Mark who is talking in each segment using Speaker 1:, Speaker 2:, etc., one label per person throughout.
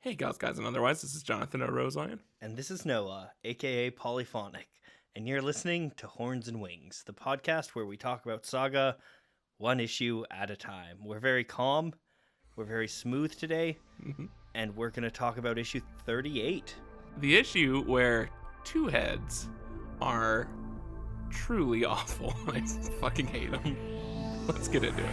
Speaker 1: Hey, guys, and otherwise, this is Jonathan O'Roselian.
Speaker 2: And this is Noah, aka Polyphonic, and you're listening to Horns and Wings, the podcast where we talk about Saga one issue at a time. We're very calm, we're very smooth today, and we're going to talk about issue 38.
Speaker 1: The issue where two heads are truly awful. I fucking hate them. Let's get into it.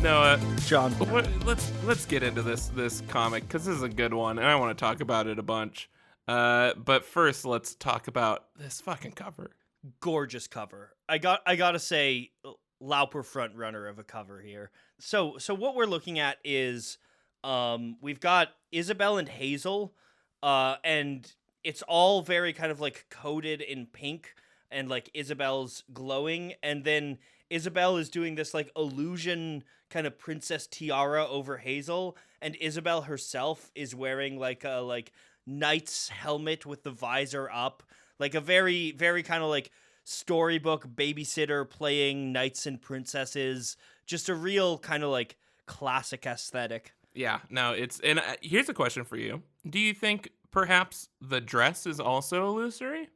Speaker 1: Noah,
Speaker 2: John,
Speaker 1: let's get into this comic because this is a good one and I want to talk about it a bunch. But first, let's talk about this fucking cover.
Speaker 2: gorgeous cover. I gotta say, Lauper front runner of a cover here. So what we're looking at is, we've got Isabel and Hazel, and it's all very kind of like coated in pink, and like Isabel's glowing, and then Isabel is doing this like illusion kind of princess tiara over Hazel, and Isabel herself is wearing like a knight's helmet with the visor up, like a very, very kind of like storybook babysitter playing knights and princesses, just a real kind of like classic aesthetic.
Speaker 1: Yeah, no, here's a question for you. Do you think perhaps the dress is also illusory?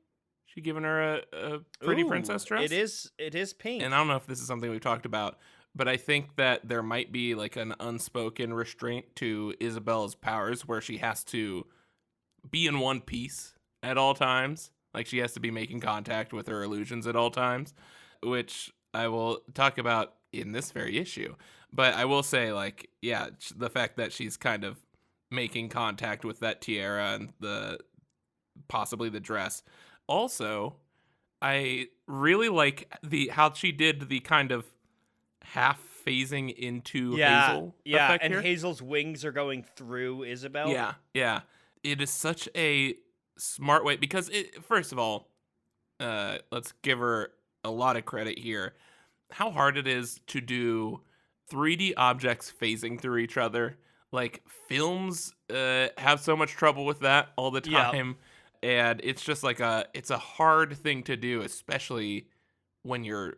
Speaker 1: She giving her a pretty princess dress?
Speaker 2: It is pink.
Speaker 1: And I don't know if this is something we've talked about, but I think that there might be like an unspoken restraint to Isabel's powers where she has to be in one piece at all times. Like she has to be making contact with her illusions at all times, which I will talk about in this very issue. But I will say, like, yeah, the fact that she's kind of making contact with that tiara and possibly the dress. Also, I really like how she did the kind of half phasing into Hazel effect
Speaker 2: and
Speaker 1: here.
Speaker 2: Hazel's wings are going through Isabel.
Speaker 1: Yeah. It is such a smart way because, first of all, let's give her a lot of credit here. How hard it is to do 3D objects phasing through each other. Like, films have so much trouble with that all the time. Yep. And it's just like it's a hard thing to do, especially when you're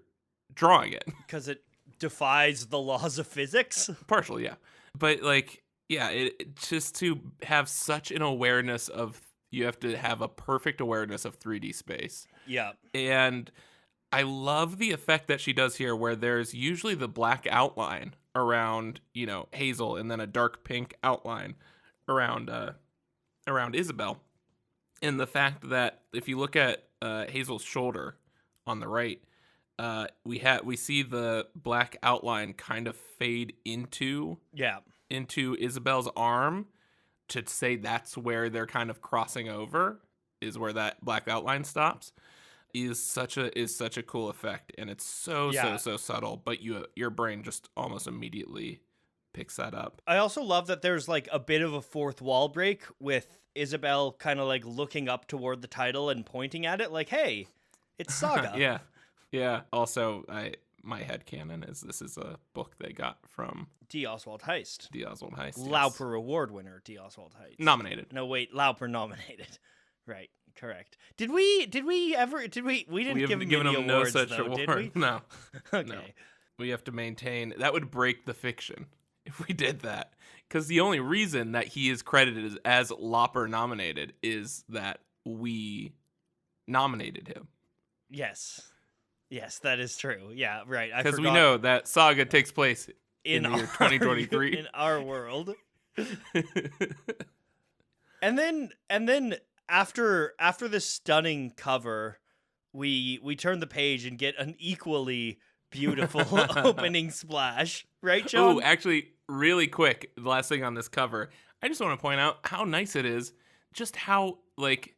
Speaker 1: drawing it.
Speaker 2: Because it defies the laws of physics.
Speaker 1: Partially, yeah. But like, yeah, it just to have such an awareness of, you have to have a perfect awareness of 3D space.
Speaker 2: Yeah.
Speaker 1: And I love the effect that she does here where there's usually the black outline around, Hazel, and then a dark pink outline around Isabel. And the fact that if you look at Hazel's shoulder on the right, we see the black outline kind of fade into Isabel's arm to say that's where they're kind of crossing over, is where that black outline stops. Is such a cool effect, and it's so subtle, but your brain just almost immediately picks that up.
Speaker 2: I also love that there's like a bit of a fourth wall break with Isabel kind of like looking up toward the title and pointing at it like, hey, it's Saga.
Speaker 1: Yeah. Also, my headcanon is this is a book they got from
Speaker 2: D. Oswald Heist.
Speaker 1: Lauper
Speaker 2: Award winner D. Oswald Heist.
Speaker 1: Nominated.
Speaker 2: No, wait, Lauper nominated. Right. Correct. Did we didn't give him any
Speaker 1: no
Speaker 2: awards,
Speaker 1: such
Speaker 2: though,
Speaker 1: award.
Speaker 2: did we?
Speaker 1: No.
Speaker 2: Okay.
Speaker 1: No. We have to maintain that would break the fiction if we did that, because the only reason that he is credited as Lauper nominated is that we nominated him.
Speaker 2: Yes, that is true. Yeah, right.
Speaker 1: Because we know that Saga takes place in the year 2023
Speaker 2: in our world. and then after this stunning cover, we turn the page and get an equally beautiful opening splash. Right, John?
Speaker 1: Oh, actually, really quick, the last thing on this cover, I just want to point out how nice it is, just how, like,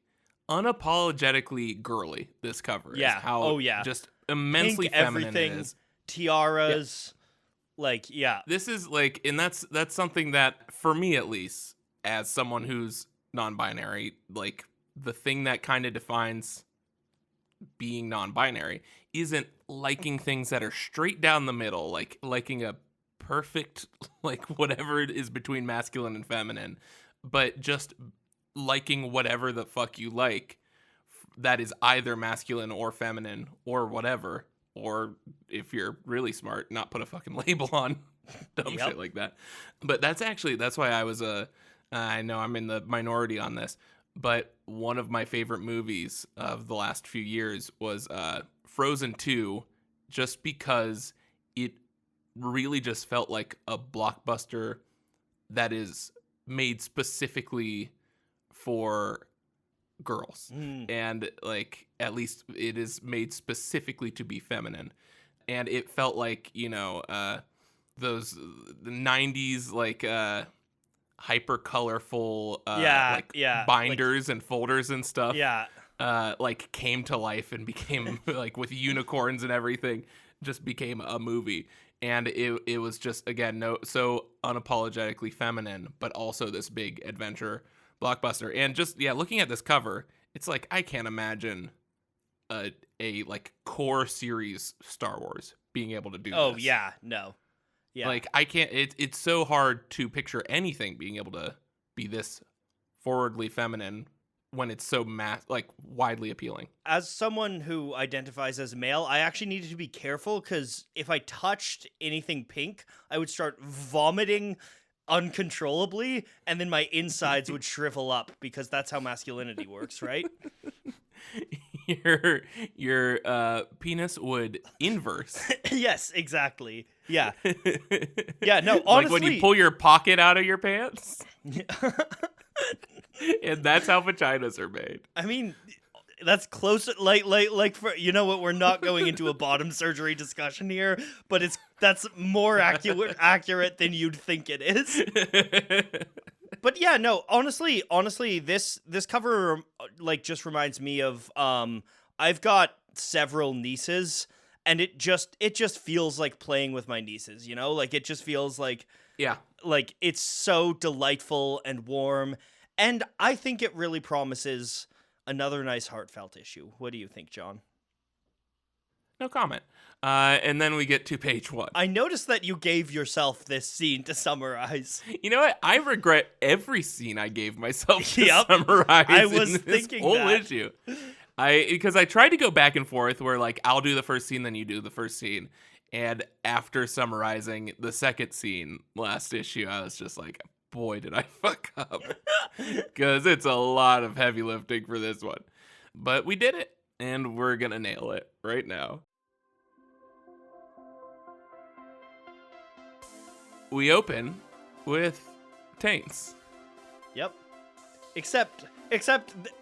Speaker 1: unapologetically girly this cover is. How just immensely
Speaker 2: pink,
Speaker 1: feminine
Speaker 2: everything,
Speaker 1: it is.
Speaker 2: Tiaras, This is,
Speaker 1: like, and that's something that, for me at least, as someone who's non-binary, like, the thing that kind of defines being non-binary isn't liking things that are straight down the middle, like liking a perfect, like, whatever it is between masculine and feminine, but just liking whatever the fuck you like that is either masculine or feminine or whatever. Or if you're really smart, not put a fucking label on dumb
Speaker 2: Yep.
Speaker 1: shit like that. But that's why I was I know I'm in the minority on this, but one of my favorite movies of the last few years was Frozen 2, just because it really just felt like a blockbuster that is made specifically for girls. And like, at least it is made specifically to be feminine. And it felt like, those the 90s like hyper colorful binders and folders and stuff like came to life and became like with unicorns and everything, just became a movie. And it was just, again, so unapologetically feminine, but also this big adventure blockbuster. And just looking at this cover, it's like I can't imagine a like core series Star Wars being able to do this. Like I can't. It's so hard to picture anything being able to be this forwardly feminine when it's so widely appealing.
Speaker 2: As someone who identifies as male, I actually needed to be careful, because if I touched anything pink, I would start vomiting uncontrollably, and then my insides would shrivel up, because that's how masculinity works, right?
Speaker 1: Your penis would inverse.
Speaker 2: Yes, exactly. Yeah. Yeah, no, honestly.
Speaker 1: Like when you pull your pocket out of your pants. And that's how vaginas are made.
Speaker 2: I mean, that's close. Like for, you know what? We're not going into a bottom surgery discussion here, but that's more accurate than you'd think it is. But yeah, no. Honestly, this cover like just reminds me of I've got several nieces, and it just feels like playing with my nieces. You know, like it just feels like like it's so delightful and warm. And I think it really promises another nice heartfelt issue. What do you think, John?
Speaker 1: No comment. And then we get to page 1.
Speaker 2: I noticed that you gave yourself this scene to summarize.
Speaker 1: You know what? I regret every scene I gave myself to summarize.
Speaker 2: I was
Speaker 1: in
Speaker 2: thinking
Speaker 1: this whole
Speaker 2: that.
Speaker 1: issue. Because I tried to go back and forth where like I'll do the first scene, then you do the first scene. And after summarizing the second scene last issue, I was just like, boy, did I fuck up. Because it's a lot of heavy lifting for this one. But we did it, and we're going to nail it right now. We open with taints.
Speaker 2: Yep. Except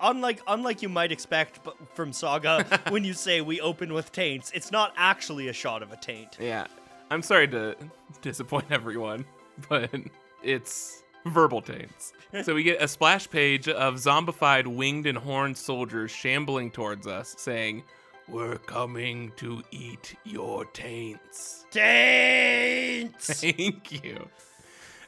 Speaker 2: unlike you might expect from Saga, when you say we open with taints, it's not actually a shot of a taint.
Speaker 1: Yeah. I'm sorry to disappoint everyone, but it's verbal taints. So we get a splash page of zombified winged and horned soldiers shambling towards us, saying, "We're coming to eat your taints."
Speaker 2: Taints!
Speaker 1: Thank you.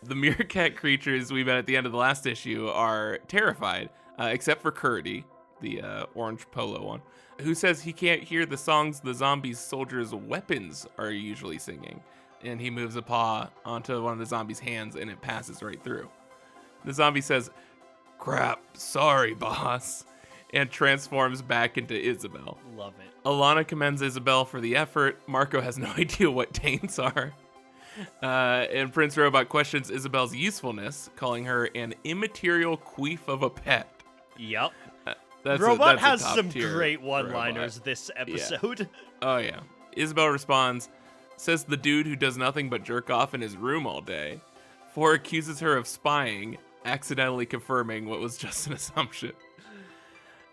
Speaker 1: The meerkat creatures we met at the end of the last issue are terrified, except for Curdy, the orange polo one, who says he can't hear the songs the zombies' soldiers' weapons are usually singing. And he moves a paw onto one of the zombies' hands, and it passes right through. The zombie says, "Crap, sorry, boss," and transforms back into Isabel.
Speaker 2: Love it.
Speaker 1: Alana commends Isabel for the effort. Marco has no idea what taints are. And Prince Robot questions Isabel's usefulness, calling her an immaterial queef of a pet.
Speaker 2: Yep.
Speaker 1: That's
Speaker 2: Robot
Speaker 1: a
Speaker 2: has some
Speaker 1: top-tier
Speaker 2: great one-liners
Speaker 1: robot.
Speaker 2: this episode.
Speaker 1: Yeah. Oh, yeah. Isabel responds, says the dude who does nothing but jerk off in his room all day. 4 accuses her of spying, accidentally confirming what was just an assumption.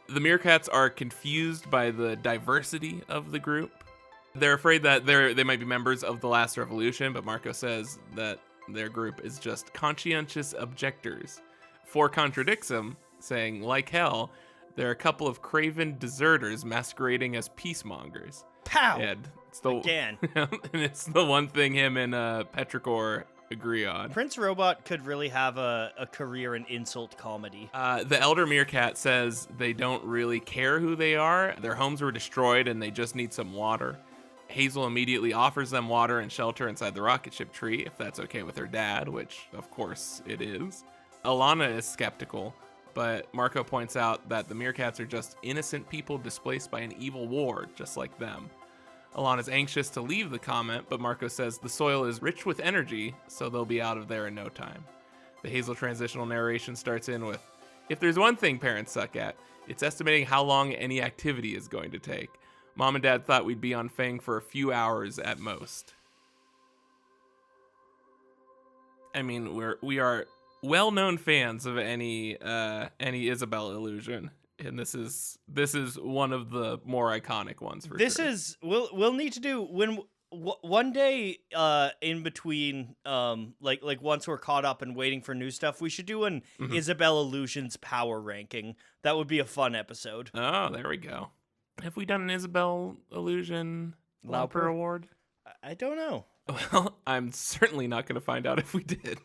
Speaker 1: The meerkats are confused by the diversity of the group. They're afraid that they might be members of the last revolution, but Marco says that their group is just conscientious objectors. 4 contradicts him, saying, like hell, they're a couple of craven deserters masquerading as peacemongers.
Speaker 2: Pow!
Speaker 1: And
Speaker 2: Again.
Speaker 1: And it's the one thing him and Petrichor agree on.
Speaker 2: Prince Robot could really have a career in insult comedy.
Speaker 1: The elder meerkat says they don't really care who they are. Their homes were destroyed and they just need some water. Hazel immediately offers them water and shelter inside the rocket ship tree, if that's okay with her dad, which of course it is. Alana is skeptical, But Marco points out that the meerkats are just innocent people displaced by an evil war, just like them. Alana's anxious to leave the comet, but Marco says the soil is rich with energy, so they'll be out of there in no time. The Hazel transitional narration starts in with, if there's one thing parents suck at, it's estimating how long any activity is going to take. Mom and Dad thought we'd be on Fang for a few hours at most. I mean, we are well-known fans of any Isabel illusion, and this is one of the more iconic ones for sure.
Speaker 2: We'll need to do one day in between like once we're caught up and waiting for new stuff, we should do an Isabel illusions power ranking. That would be a fun episode.
Speaker 1: Oh, there we go. Have we done an Isabel illusion Lauper award?
Speaker 2: I don't know.
Speaker 1: Well, I'm certainly not going to find out if we did.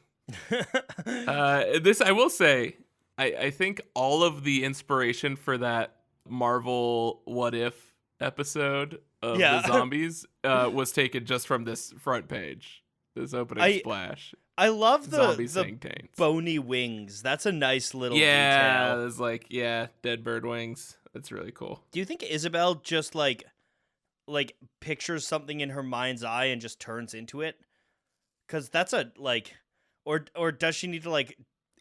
Speaker 1: This, I will say, I think all of the inspiration for that Marvel What If episode of the zombies was taken just from this front page, this opening splash.
Speaker 2: I love
Speaker 1: the
Speaker 2: bony wings. That's a nice little detail.
Speaker 1: Yeah, there's dead bird wings. That's really cool.
Speaker 2: Do you think Isabel just like pictures something in her mind's eye and just turns into it? Because that's or does she need to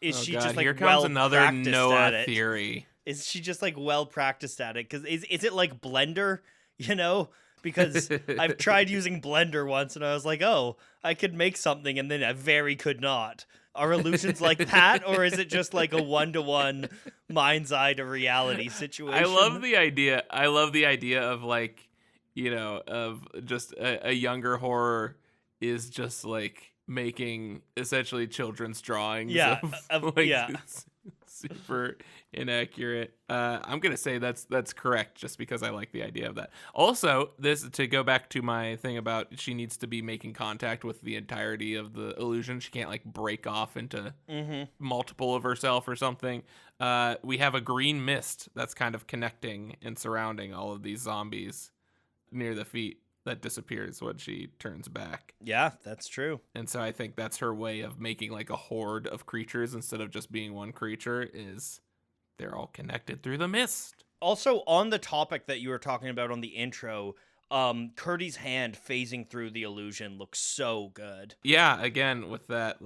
Speaker 2: is she just
Speaker 1: here comes another Noah theory?
Speaker 2: Is she just well practiced at it? Because is it like Blender? Because I've tried using Blender once and I was like, oh, I could make something, and then I very could not. Are illusions like that, or is it just like a 1-to-1 mind's eye to reality situation?
Speaker 1: I love the idea of of just a younger horror is just making essentially children's drawings. Super inaccurate. I'm gonna say that's correct, just because I like the idea of that. Also, this, to go back to my thing about she needs to be making contact with the entirety of the illusion. She can't break off into multiple of herself or something. We have a green mist that's kind of connecting and surrounding all of these zombies near the feet that disappears when she turns back.
Speaker 2: Yeah, that's true.
Speaker 1: And so I think that's her way of making a horde of creatures instead of just being one creature, is they're all connected through the mist.
Speaker 2: Also, on the topic that you were talking about on the intro, Curdy's hand phasing through the illusion looks so good.
Speaker 1: Yeah, again, with that,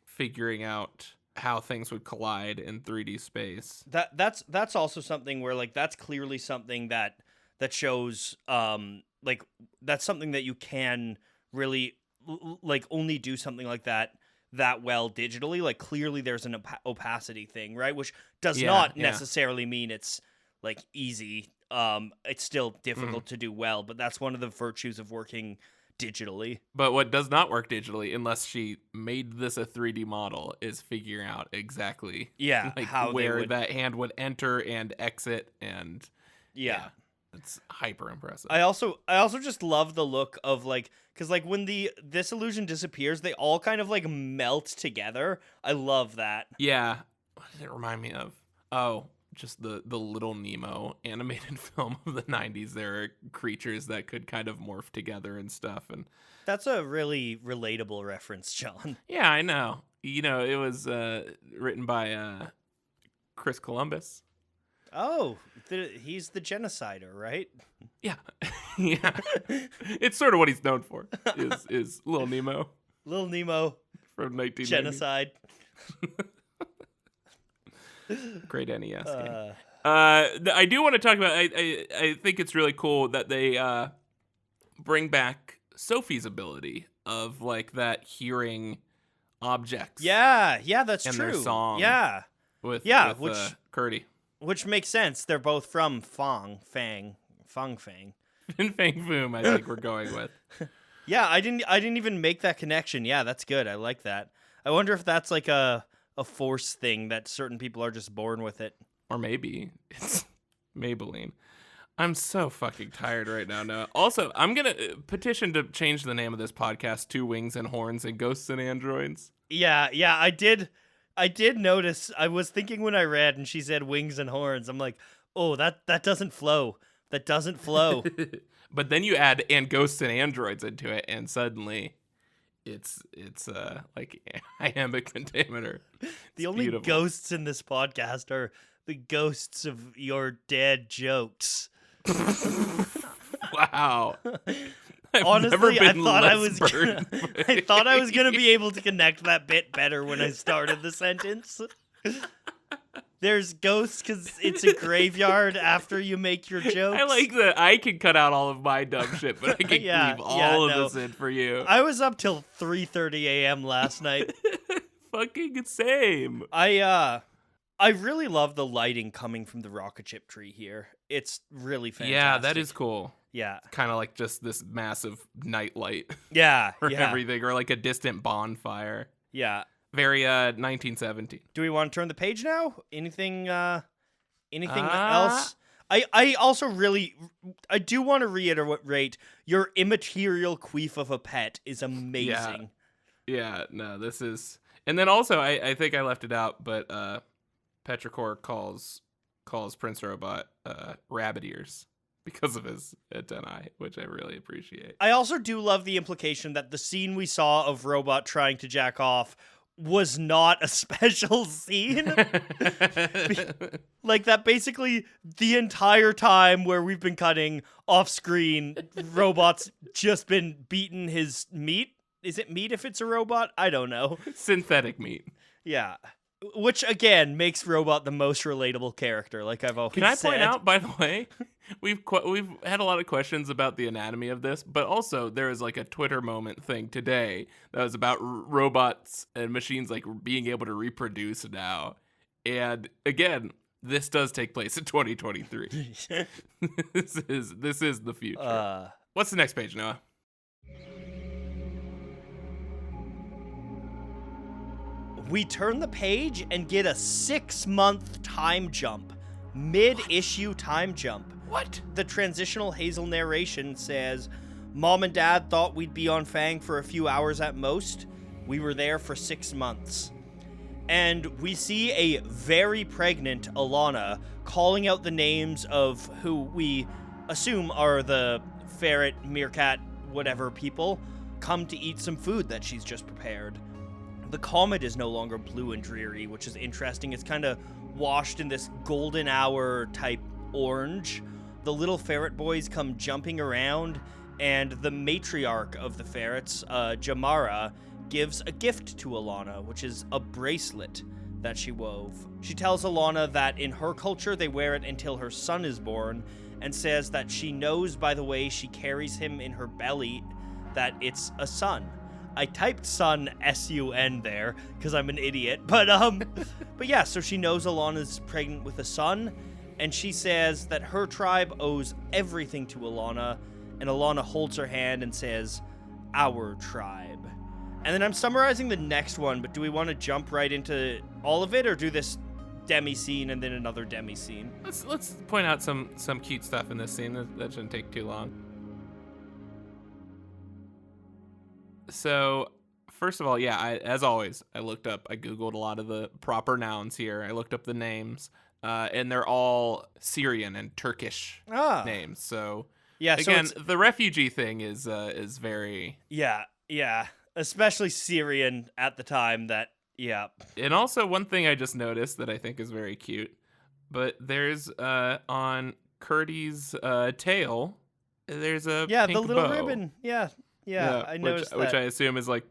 Speaker 1: figuring out how things would collide in 3D space.
Speaker 2: That's also something where, that's clearly something that shows, that's something that you can really, only do something like that well digitally. Clearly there's an opacity thing, right? Which does not necessarily mean it's, easy. It's still difficult to do well, but that's one of the virtues of working digitally.
Speaker 1: But what does not work digitally, unless she made this a 3D model, is figuring out exactly
Speaker 2: how
Speaker 1: where that hand would enter and exit, and it's hyper impressive.
Speaker 2: I also just love the look of because when this illusion disappears, they all kind of melt together. I love that.
Speaker 1: Yeah. What did it remind me of? Oh, just the Little Nemo animated film of the 90s. There are creatures that could kind of morph together and stuff, and
Speaker 2: that's a really relatable reference, John.
Speaker 1: Yeah, I know. It was written by Chris Columbus.
Speaker 2: Oh, he's the genocider, right?
Speaker 1: Yeah. Yeah. It's sort of what he's known for, is Little Nemo.
Speaker 2: Little Nemo.
Speaker 1: From 1990.
Speaker 2: Genocide.
Speaker 1: Great NES game. I do want to talk about, I think it's really cool that they bring back Sophie's ability of that hearing objects.
Speaker 2: Yeah, that's
Speaker 1: and
Speaker 2: true.
Speaker 1: And their song.
Speaker 2: Yeah.
Speaker 1: With Curdy.
Speaker 2: Which makes sense. They're both from Fang.
Speaker 1: Fin Fang Foom, I think we're going with.
Speaker 2: Yeah, I didn't even make that connection. Yeah, that's good. I like that. I wonder if that's a force thing that certain people are just born with it.
Speaker 1: Or maybe it's Maybelline. I'm so fucking tired right now, Noah. Also, I'm going to petition to change the name of this podcast to Wings and Horns and Ghosts and Androids.
Speaker 2: Yeah, I did notice. I was thinking when I read and she said wings and horns, I'm like, oh, that doesn't flow. That doesn't flow.
Speaker 1: But then you add and Ghosts and Androids into it, and suddenly it's like iambic pentameter.
Speaker 2: The only
Speaker 1: beautiful.
Speaker 2: ghosts in this podcast are the ghosts of your dead jokes.
Speaker 1: Wow. I've
Speaker 2: Honestly,
Speaker 1: never
Speaker 2: I
Speaker 1: been
Speaker 2: thought I
Speaker 1: less
Speaker 2: was
Speaker 1: burned
Speaker 2: I thought I was gonna be able to connect that bit better when I started the sentence. There's ghosts because it's a graveyard after you make your jokes.
Speaker 1: I like that I can cut out all of my dumb shit, but I can leave all of
Speaker 2: no.
Speaker 1: this in for you.
Speaker 2: I was up till 3:30 a.m. last night.
Speaker 1: Fucking same.
Speaker 2: I really love the lighting coming from the rocket chip tree here. It's really fantastic.
Speaker 1: Yeah, that is cool.
Speaker 2: Yeah.
Speaker 1: Kind of like just this massive night light
Speaker 2: Yeah.
Speaker 1: for
Speaker 2: yeah.
Speaker 1: everything, or like a distant bonfire.
Speaker 2: Yeah.
Speaker 1: Very 1917.
Speaker 2: Do we want to turn the page now? Anything else? I also really I do want to reiterate your immaterial queef of a pet is amazing.
Speaker 1: Yeah, no, this is, and then also I think I left it out, but Petrichor calls Prince Robot rabbit ears because of his antennae, which I really appreciate.
Speaker 2: I also do love the implication that the scene we saw of Robot trying to jack off was not a special scene. Like that basically the entire time where we've been cutting off screen, Robot's just been beating his meat. Is it meat if it's a robot? I don't know.
Speaker 1: Synthetic meat.
Speaker 2: Yeah. Which again makes Robot the most relatable character, like I've always said.
Speaker 1: Can I point out, by the way, we've had a lot of questions about the anatomy of this, but also there is like a Twitter moment thing today that was about robots and machines like being able to reproduce now. And again, this does take place in 2023. This is the future. What's the next page, Noah?
Speaker 2: We turn the page and get a 6-month time jump. Mid-issue time jump.
Speaker 1: What?
Speaker 2: The transitional Hazel narration says, Mom and Dad thought we'd be on Fang for a few hours at most. We were there for 6 months. And we see a very pregnant Alana calling out the names of who we assume are the ferret, meerkat, whatever people, come to eat some food that she's just prepared. The comet is no longer blue and dreary, which is interesting. It's kind of washed in this golden hour type orange. The little ferret boys come jumping around, and the matriarch of the ferrets, Jamara, gives a gift to Alana, which is a bracelet that she wove. She tells Alana that in her culture they wear it until her son is born, and says that she knows by the way she carries him in her belly that it's a son. I typed son S-U-N there because I'm an idiot, but yeah, so she knows Alana's pregnant with a son, and she says that her tribe owes everything to Alana, and Alana holds her hand and says, our tribe. And then I'm summarizing the next one, but do we want to jump right into all of it, or do this demi scene and then another demi scene?
Speaker 1: Let's point out some cute stuff in this scene. That shouldn't take too long. So, first of all, yeah, as always, I Googled a lot of the proper nouns here. I looked up the names, and they're all Syrian and Turkish names. So,
Speaker 2: yeah,
Speaker 1: again,
Speaker 2: so
Speaker 1: the refugee thing is very...
Speaker 2: Yeah, especially Syrian at the time that, yeah.
Speaker 1: And also, one thing I just noticed that I think is very cute, but there's, on Curdy's tail, there's a pink
Speaker 2: the little
Speaker 1: bow.
Speaker 2: ribbon, Yeah, I noticed that.
Speaker 1: Which I assume is like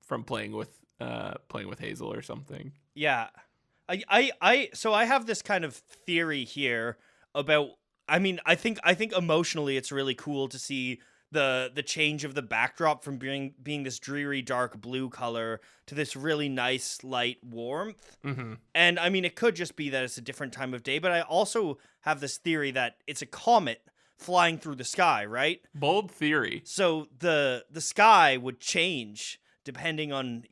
Speaker 1: from playing with Hazel or something.
Speaker 2: Yeah, so I have this kind of theory here about. I mean, I think emotionally it's really cool to see the change of the backdrop from being this dreary dark blue color to this really nice light warmth.
Speaker 1: Mm-hmm.
Speaker 2: And I mean, it could just be that it's a different time of day, but I also have this theory that it's a comet flying through the sky, right?
Speaker 1: Bold theory.
Speaker 2: So the sky would change depending on,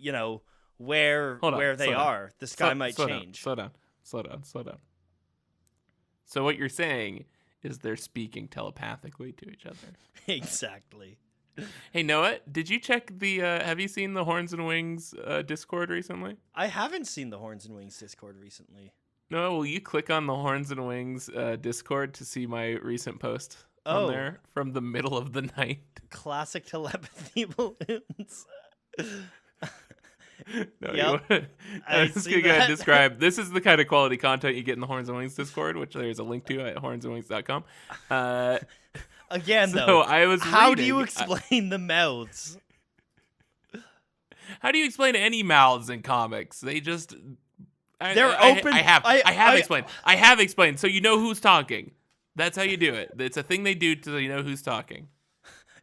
Speaker 2: where they are. The sky might change.
Speaker 1: Slow down. So what you're saying is they're speaking telepathically to each other.
Speaker 2: Exactly.
Speaker 1: Hey, Noah, did you check have you seen the Horns and Wings Discord recently?
Speaker 2: I haven't seen the Horns and Wings Discord recently.
Speaker 1: Noah, will you click on the Horns and Wings Discord to see my recent post on there from the middle of the night?
Speaker 2: Classic telepathy balloons.
Speaker 1: No,
Speaker 2: Yep,
Speaker 1: I'm
Speaker 2: I
Speaker 1: just
Speaker 2: see
Speaker 1: gonna go ahead and
Speaker 2: that.
Speaker 1: describe. This is the kind of quality content you get in the Horns and Wings Discord, which there's a link to at hornsandwings.com. Uh,
Speaker 2: Again,
Speaker 1: so
Speaker 2: though,
Speaker 1: I was
Speaker 2: how do you
Speaker 1: reading.
Speaker 2: explain the mouths?
Speaker 1: How do you explain any mouths in comics? They just.
Speaker 2: They're open.
Speaker 1: I have explained. I have explained. So you know who's talking. That's how you do it. It's a thing they do so you know who's talking.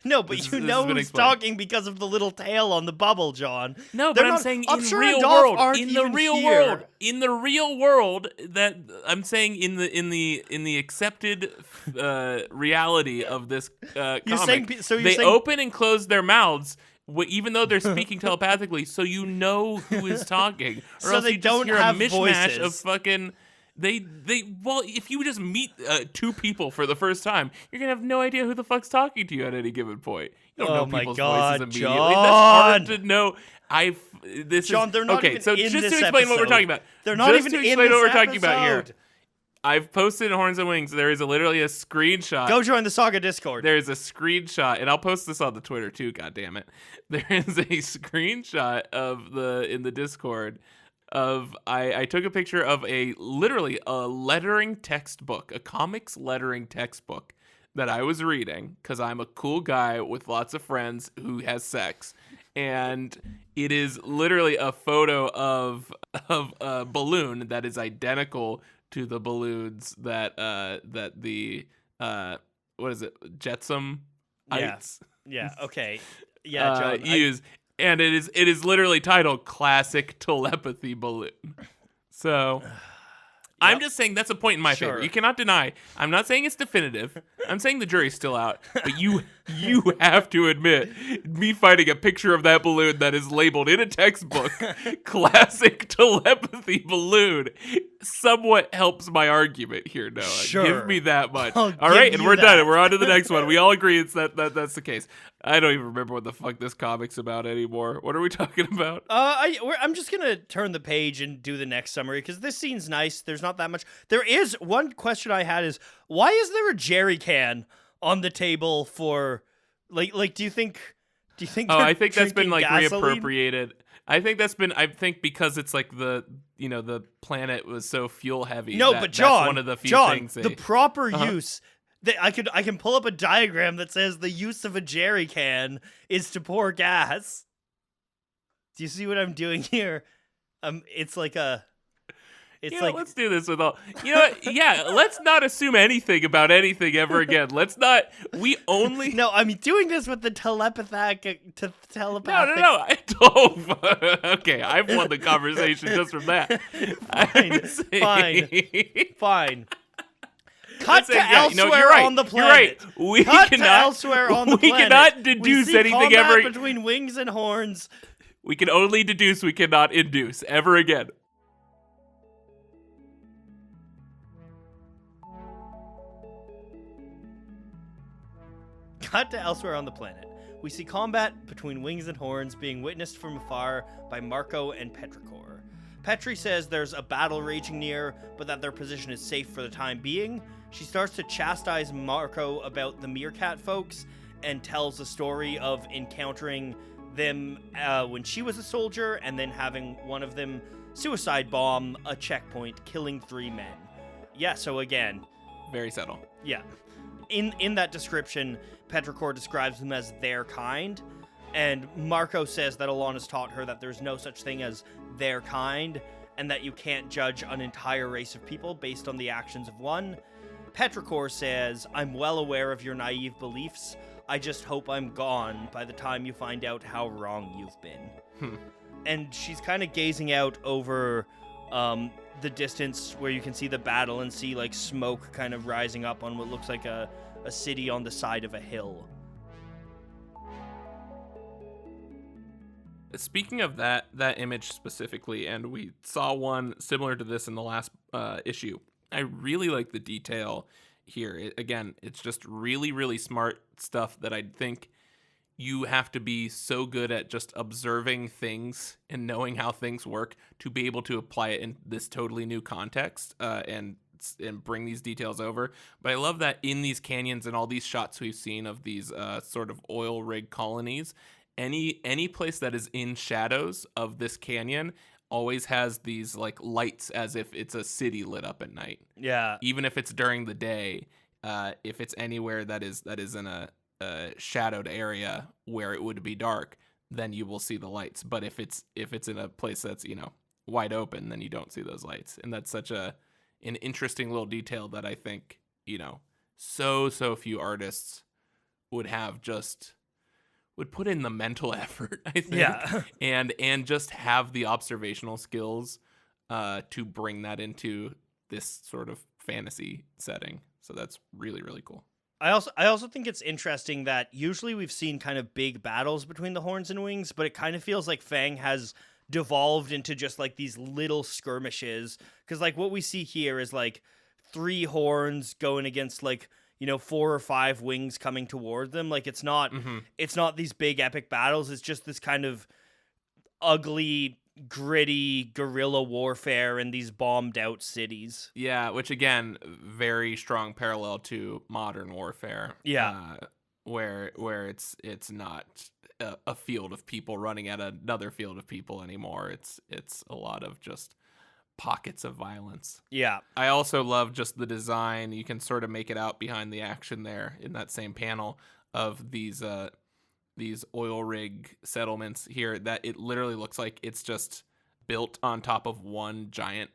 Speaker 2: No, but
Speaker 1: This
Speaker 2: you
Speaker 1: has
Speaker 2: know
Speaker 1: been
Speaker 2: who's
Speaker 1: explained.
Speaker 2: talking because of the little tail on the bubble, John.
Speaker 1: No,
Speaker 2: They're
Speaker 1: but I'm
Speaker 2: not-
Speaker 1: saying
Speaker 2: I'm
Speaker 1: in
Speaker 2: sure
Speaker 1: real
Speaker 2: Adolf
Speaker 1: world,
Speaker 2: aren't
Speaker 1: in the
Speaker 2: even
Speaker 1: real
Speaker 2: here.
Speaker 1: world, in the real world, that I'm saying in the accepted reality of this
Speaker 2: You're
Speaker 1: comic,
Speaker 2: saying so? You're
Speaker 1: they
Speaker 2: saying
Speaker 1: open and close their mouths. Even though they're speaking telepathically, so you know who is talking, or
Speaker 2: So
Speaker 1: else
Speaker 2: they
Speaker 1: you just
Speaker 2: don't
Speaker 1: hear
Speaker 2: have
Speaker 1: a mishmash of
Speaker 2: voices.
Speaker 1: fucking. Well, if you just meet two people for the first time, you're gonna have no idea who the fuck's talking to you at any given point. You don't
Speaker 2: Oh
Speaker 1: know
Speaker 2: my
Speaker 1: people's
Speaker 2: God,
Speaker 1: voices immediately. That's hard
Speaker 2: John!
Speaker 1: to know.
Speaker 2: John, they're not
Speaker 1: okay.
Speaker 2: even
Speaker 1: So
Speaker 2: in
Speaker 1: just
Speaker 2: this
Speaker 1: to explain what we're
Speaker 2: episode.
Speaker 1: talking about,
Speaker 2: They're not
Speaker 1: just
Speaker 2: even
Speaker 1: to
Speaker 2: in
Speaker 1: explain
Speaker 2: this
Speaker 1: what we're talking about here.
Speaker 2: episode.
Speaker 1: I've posted in Horns and Wings. There is literally a screenshot.
Speaker 2: Go join the Saga Discord.
Speaker 1: There's a screenshot, and I'll post this on the Twitter too. God damn it! There is a screenshot of in the Discord of I took a picture of literally a lettering textbook, a comics lettering textbook that I was reading because I'm a cool guy with lots of friends who has sex, and it is literally a photo of a balloon that is identical to the balloons that the what is it, Jetsam
Speaker 2: Yeah.
Speaker 1: ites
Speaker 2: Yeah. Okay. Yeah, John.
Speaker 1: use, and it is literally titled Classic Telepathy Balloon. So I'm just saying that's a point in my favor.
Speaker 2: Sure.
Speaker 1: You cannot deny. I'm not saying it's definitive. I'm saying the jury's still out. But you have to admit, me finding a picture of that balloon that is labeled in a textbook, Classic Telepathy Balloon, somewhat helps my argument here, Noah.
Speaker 2: Sure.
Speaker 1: Give me that much.
Speaker 2: I'll
Speaker 1: All right,
Speaker 2: give
Speaker 1: and
Speaker 2: you
Speaker 1: we're
Speaker 2: that.
Speaker 1: done. We're on to the next one. We all agree it's that's the case. I don't even remember what the fuck this comic's about anymore. What are we talking about?
Speaker 2: I'm just gonna turn the page and do the next summary because this scene's nice. There's not that much. There is one question I had is why is there a jerry can on the table for like do you think
Speaker 1: Oh,
Speaker 2: they're
Speaker 1: I think that's been
Speaker 2: drinking
Speaker 1: like
Speaker 2: gasoline?
Speaker 1: reappropriated. I think because it's like the planet was so fuel heavy.
Speaker 2: No,
Speaker 1: that,
Speaker 2: but John,
Speaker 1: that's one of the few
Speaker 2: John,
Speaker 1: things
Speaker 2: the proper
Speaker 1: Uh-huh.
Speaker 2: use that I can pull up a diagram that says the use of a jerry can is to pour gas. Do you see what I'm doing here? It's like a It's like
Speaker 1: let's do this with all. You know what? Yeah, let's not assume anything about anything ever again. Let's not. We only.
Speaker 2: no, I'm doing this with the telepathic.
Speaker 1: No. I don't. Okay, I've won the conversation just from that.
Speaker 2: Fine. Cut to
Speaker 1: Yeah,
Speaker 2: elsewhere
Speaker 1: you're right.
Speaker 2: on the
Speaker 1: You're right.
Speaker 2: planet.
Speaker 1: We
Speaker 2: Cut
Speaker 1: cannot.
Speaker 2: to elsewhere on the
Speaker 1: we
Speaker 2: planet.
Speaker 1: cannot deduce
Speaker 2: we see
Speaker 1: anything
Speaker 2: combat
Speaker 1: ever.
Speaker 2: between wings and horns.
Speaker 1: We can only deduce. We cannot induce ever again.
Speaker 2: Cut to elsewhere on the planet. We see combat between wings and horns being witnessed from afar by Marco and Petrichor. Petri says there's a battle raging near, but that their position is safe for the time being. She starts to chastise Marco about the Meerkat folks and tells the story of encountering them when she was a soldier and then having one of them suicide bomb a checkpoint, killing 3 men. Yeah, so again,
Speaker 1: Very subtle.
Speaker 2: yeah. In that description, Petrichor describes them as their kind, and Marco says that Alana's taught her that there's no such thing as their kind, and that you can't judge an entire race of people based on the actions of one. Petrichor says, I'm well aware of your naive beliefs. I just hope I'm gone by the time you find out how wrong you've been. And she's kind of gazing out over the distance where you can see the battle and see like smoke kind of rising up on what looks like a city on the side of a hill.
Speaker 1: Speaking of that image specifically, and we saw one similar to this in the last issue, I really like the detail here. Again, it's just really, really smart stuff that I think you have to be so good at just observing things and knowing how things work to be able to apply it in this totally new context and bring these details over. But I love that in these canyons and all these shots we've seen of these sort of oil rig colonies, any place that is in shadows of this canyon always has these like lights as if it's a city lit up at night.
Speaker 2: Yeah.
Speaker 1: Even if it's during the day, if it's anywhere that is in a shadowed area where it would be dark, then you will see the lights. But if it's in a place that's, you know, wide open, then you don't see those lights. And that's such an interesting little detail that I think, you know, so few artists would put in the mental effort, I think,
Speaker 2: Yeah.
Speaker 1: and just have the observational skills to bring that into this sort of fantasy setting. So that's really, really cool.
Speaker 2: I also think it's interesting that usually we've seen kind of big battles between the Horns and Wings, but it kind of feels like Fang has devolved into just like these little skirmishes, because like what we see here is like 3 horns going against like, you know, 4 or 5 wings coming toward them. Like it's not these big epic battles. It's just this kind of ugly, gritty guerrilla warfare in these bombed out cities.
Speaker 1: Yeah, which again, very strong parallel to modern warfare.
Speaker 2: Yeah.
Speaker 1: Where it's not a field of people running at another field of people anymore. It's a lot of just pockets of violence.
Speaker 2: Yeah.
Speaker 1: I also love just the design. You can sort of make it out behind the action there in that same panel of these oil rig settlements here, that it literally looks like it's just built on top of one giant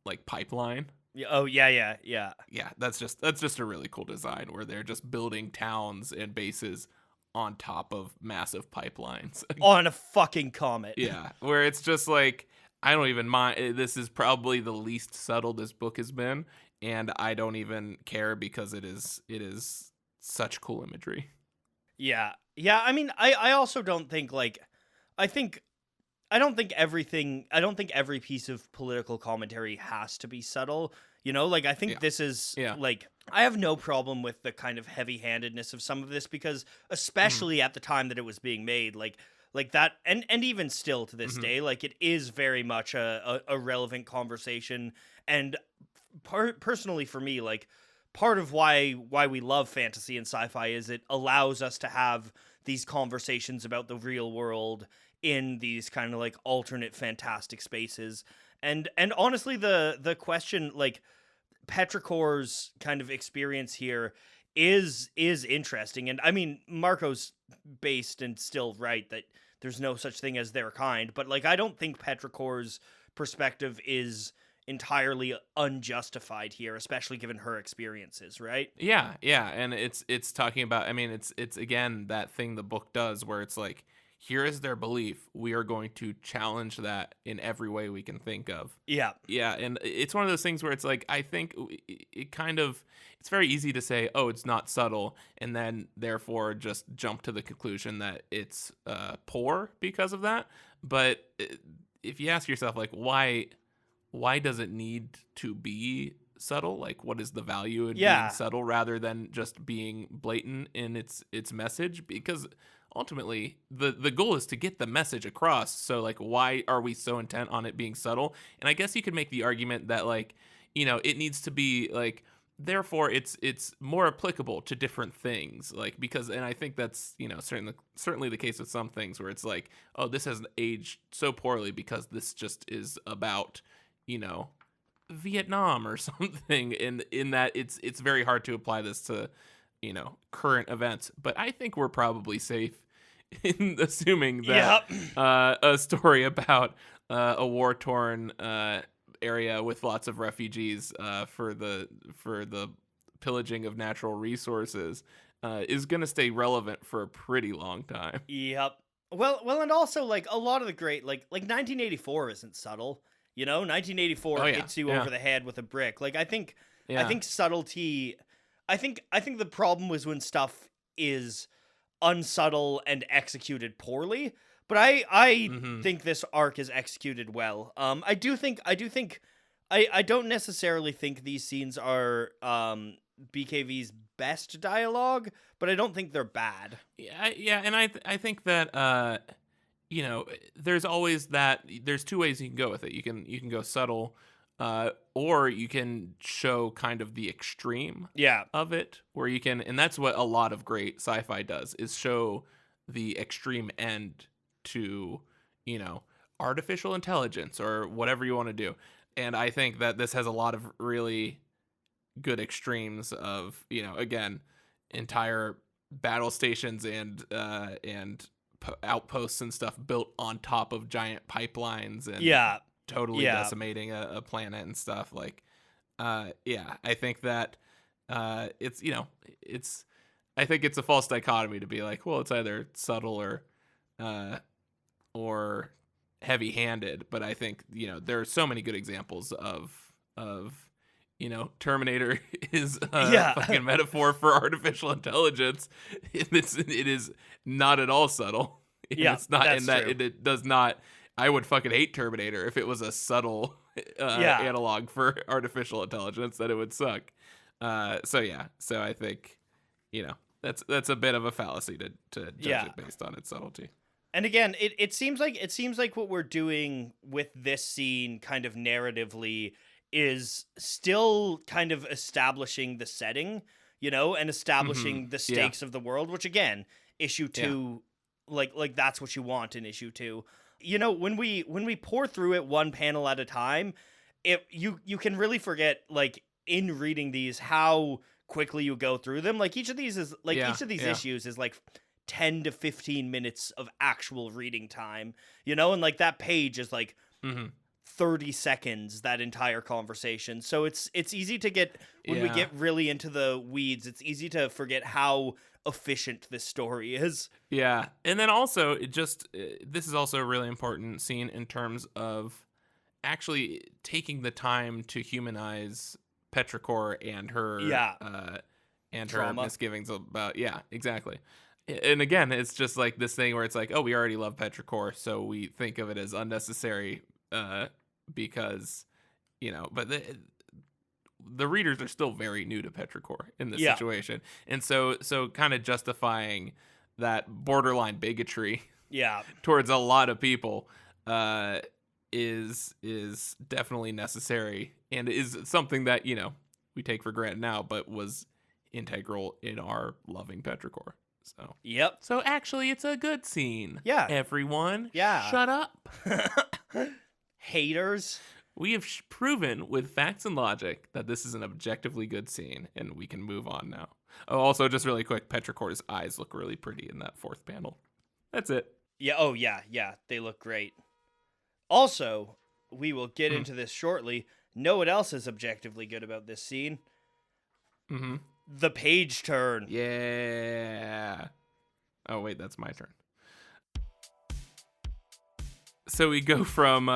Speaker 1: like pipeline.
Speaker 2: Yeah. Oh yeah.
Speaker 1: Yeah, that's just a really cool design where they're just building towns and bases on top of massive pipelines.
Speaker 2: On a fucking comet.
Speaker 1: Yeah, where it's just like, I don't even mind. This is probably the least subtle this book has been, and I don't even care because it is such cool imagery.
Speaker 2: Yeah. Yeah, I mean, I also don't think like I don't think every piece of political commentary has to be subtle. You know, like I think this is like, I have no problem with the kind of heavy-handedness of some of this, because especially at the time that it was being made, like that, and even still to this day, like it is very much a relevant conversation. And personally for me, like part of why we love fantasy and sci-fi is it allows us to have these conversations about the real world in these kind of like alternate fantastic spaces. And honestly, the question, like Petrichor's kind of experience here is interesting. And I mean, Marco's based and still right that there's no such thing as their kind, but like I don't think Petrichor's perspective is entirely unjustified here, especially given her experiences, right?
Speaker 1: Yeah, and it's talking about, I mean, it's again that thing the book does where it's like, here is their belief. We are going to challenge that in every way we can think of.
Speaker 2: Yeah.
Speaker 1: Yeah, and it's one of those things where it's like, I think it's very easy to say, oh, it's not subtle, and then therefore just jump to the conclusion that it's poor because of that. But if you ask yourself, like, why does it need to be subtle? Like, what is the value in being subtle rather than just being blatant in its message? Because ultimately the goal is to get the message across. So like, why are we so intent on it being subtle? And I guess you could make the argument that, like, you know, it needs to be like, therefore it's more applicable to different things, like, because, and I think that's, you know, certainly the case with some things where it's like, oh, this has aged so poorly because this just is about, you know, Vietnam or something, in that it's very hard to apply this to, you know, current events. But I think we're probably safe in assuming that a story about a war-torn area with lots of refugees for the pillaging of natural resources is going to stay relevant for a pretty long time.
Speaker 2: Yep. Well, and also like a lot of the great like 1984 isn't subtle. You know, 1984 hits you over the head with a brick. Like I think subtlety. I think the problem was when stuff is unsubtle and executed poorly. But I think this arc is executed well. I don't necessarily think these scenes are BKV's best dialogue, but I don't think they're bad.
Speaker 1: Yeah, and I think that you know, there's always that. There's two ways you can go with it. You can go subtle, or you can show kind of the extreme of it, where you can, and that's what a lot of great sci-fi does, is show the extreme end to, artificial intelligence or whatever you want to do. And I think that this has a lot of really good extremes of, again, entire battle stations and outposts and stuff built on top of giant pipelines and totally decimating a planet and stuff. Like, I think that it's, I think it's a false dichotomy to be like, well, it's either subtle or heavy-handed. But I think, there are so many good examples of Terminator is a fucking metaphor for artificial intelligence. It is not at all subtle. It's not in that it does not. I would fucking hate Terminator if it was a subtle analog for artificial intelligence. That it would suck. So I think that's a bit of a fallacy to judge it based on its subtlety.
Speaker 2: And again, it seems like what we're doing with this scene kind of narratively is still kind of establishing the setting, and establishing the stakes of the world, which again, issue 2, like that's what you want in issue 2. When we pour through it one panel at a time, you can really forget, like, in reading these, how quickly you go through them. Like, each of these issues is like 10 to 15 minutes of actual reading time, and like that page is like 30 seconds, that entire conversation. So it's easy to get, when we get really into the weeds, it's easy to forget how efficient this story is.
Speaker 1: Yeah. And then also, this is also a really important scene in terms of actually taking the time to humanize Petrichor and her her misgivings about, exactly. And again, it's just like this thing where it's like, oh, we already love Petrichor, so we think of it as unnecessary because, but the readers are still very new to Petrichor in this situation. And so kind of justifying that borderline bigotry towards a lot of people is definitely necessary, and is something that, we take for granted now, but was integral in our loving Petrichor. So So actually, it's a good scene.
Speaker 2: Yeah.
Speaker 1: Everyone.
Speaker 2: Yeah.
Speaker 1: Shut up.
Speaker 2: Haters.
Speaker 1: We have proven with facts and logic that this is an objectively good scene, and we can move on now. Oh, also, just really quick, Petrichor's eyes look really pretty in that 4th panel. That's it.
Speaker 2: Yeah. Oh, yeah. They look great. Also, we will get into this shortly. Know what else is objectively good about this scene? The page turn.
Speaker 1: Yeah. Oh, wait, that's my turn. So we go from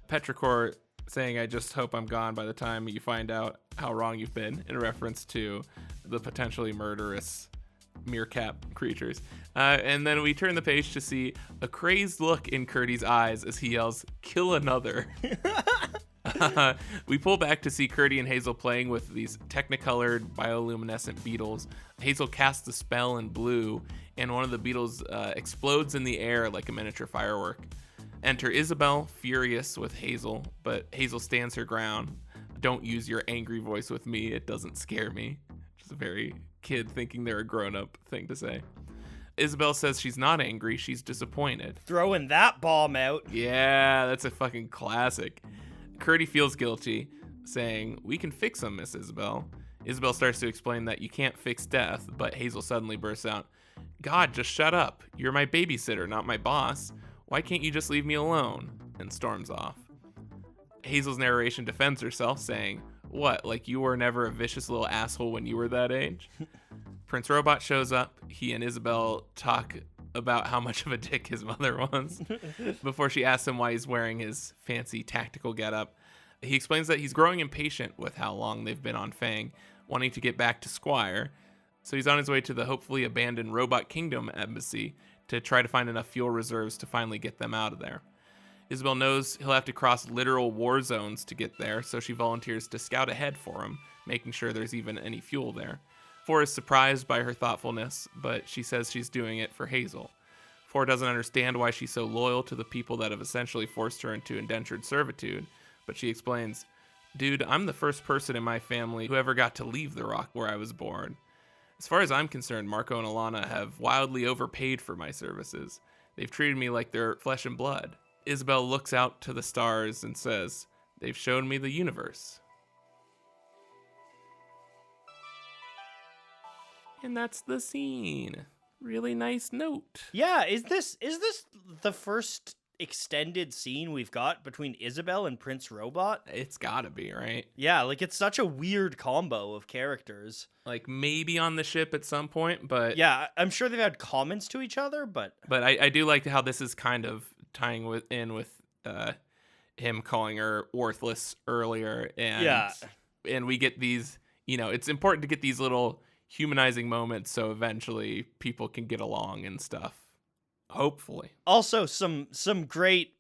Speaker 1: Petrichor saying, "I just hope I'm gone by the time you find out how wrong you've been," in reference to the potentially murderous meerkat creatures. And then we turn the page to see a crazed look in Curdy's eyes as he yells, "Kill another." We pull back to see Curdy and Hazel playing with these technicolored bioluminescent beetles. Hazel casts a spell in blue, and one of the beetles explodes in the air like a miniature firework. Enter Isabel, furious with Hazel, but Hazel stands her ground. "Don't use your angry voice with me, it doesn't scare me." Which is a very kid thinking they're a grown-up thing to say. Isabel says she's not angry, she's disappointed.
Speaker 2: Throwing that bomb out.
Speaker 1: Yeah, that's a fucking classic. Curdy feels guilty, saying, "We can fix him, Miss Isabel." Isabel starts to explain that you can't fix death, but Hazel suddenly bursts out, "God, just shut up. You're my babysitter, not my boss. Why can't you just leave me alone?" and storms off. Hazel's narration defends herself, saying, "What, like you were never a vicious little asshole when you were that age?" Prince Robot shows up. He and Isabel talk about how much of a dick his mother was before she asks him why he's wearing his fancy tactical getup. He explains that he's growing impatient with how long they've been on Fang, wanting to get back to Squire. So he's on his way to the hopefully abandoned Robot Kingdom embassy to try to find enough fuel reserves to finally get them out of there. Isabel knows he'll have to cross literal war zones to get there, so she volunteers to scout ahead for him, making sure there's even any fuel there. Four is surprised by her thoughtfulness, but she says she's doing it for Hazel. Four doesn't understand why she's so loyal to the people that have essentially forced her into indentured servitude, but she explains, "Dude, I'm the first person in my family who ever got to leave the rock where I was born." As far as I'm concerned, Marco and Alana have wildly overpaid for my services. They've treated me like they're flesh and blood. Isabel looks out to the stars and says, they've shown me the universe. And that's the scene. Really nice note.
Speaker 2: Yeah, is this the first extended scene we've got between Isabel and Prince Robot?
Speaker 1: It's gotta be, right?
Speaker 2: Yeah, like it's such a weird combo of characters.
Speaker 1: Like maybe on the ship at some point, but
Speaker 2: Yeah, I'm sure they've had comments to each other, but
Speaker 1: I do like how this is kind of tying with him calling her worthless earlier, and we get these, it's important to get these little humanizing moments so eventually people can get along and stuff. Hopefully.
Speaker 2: Also some great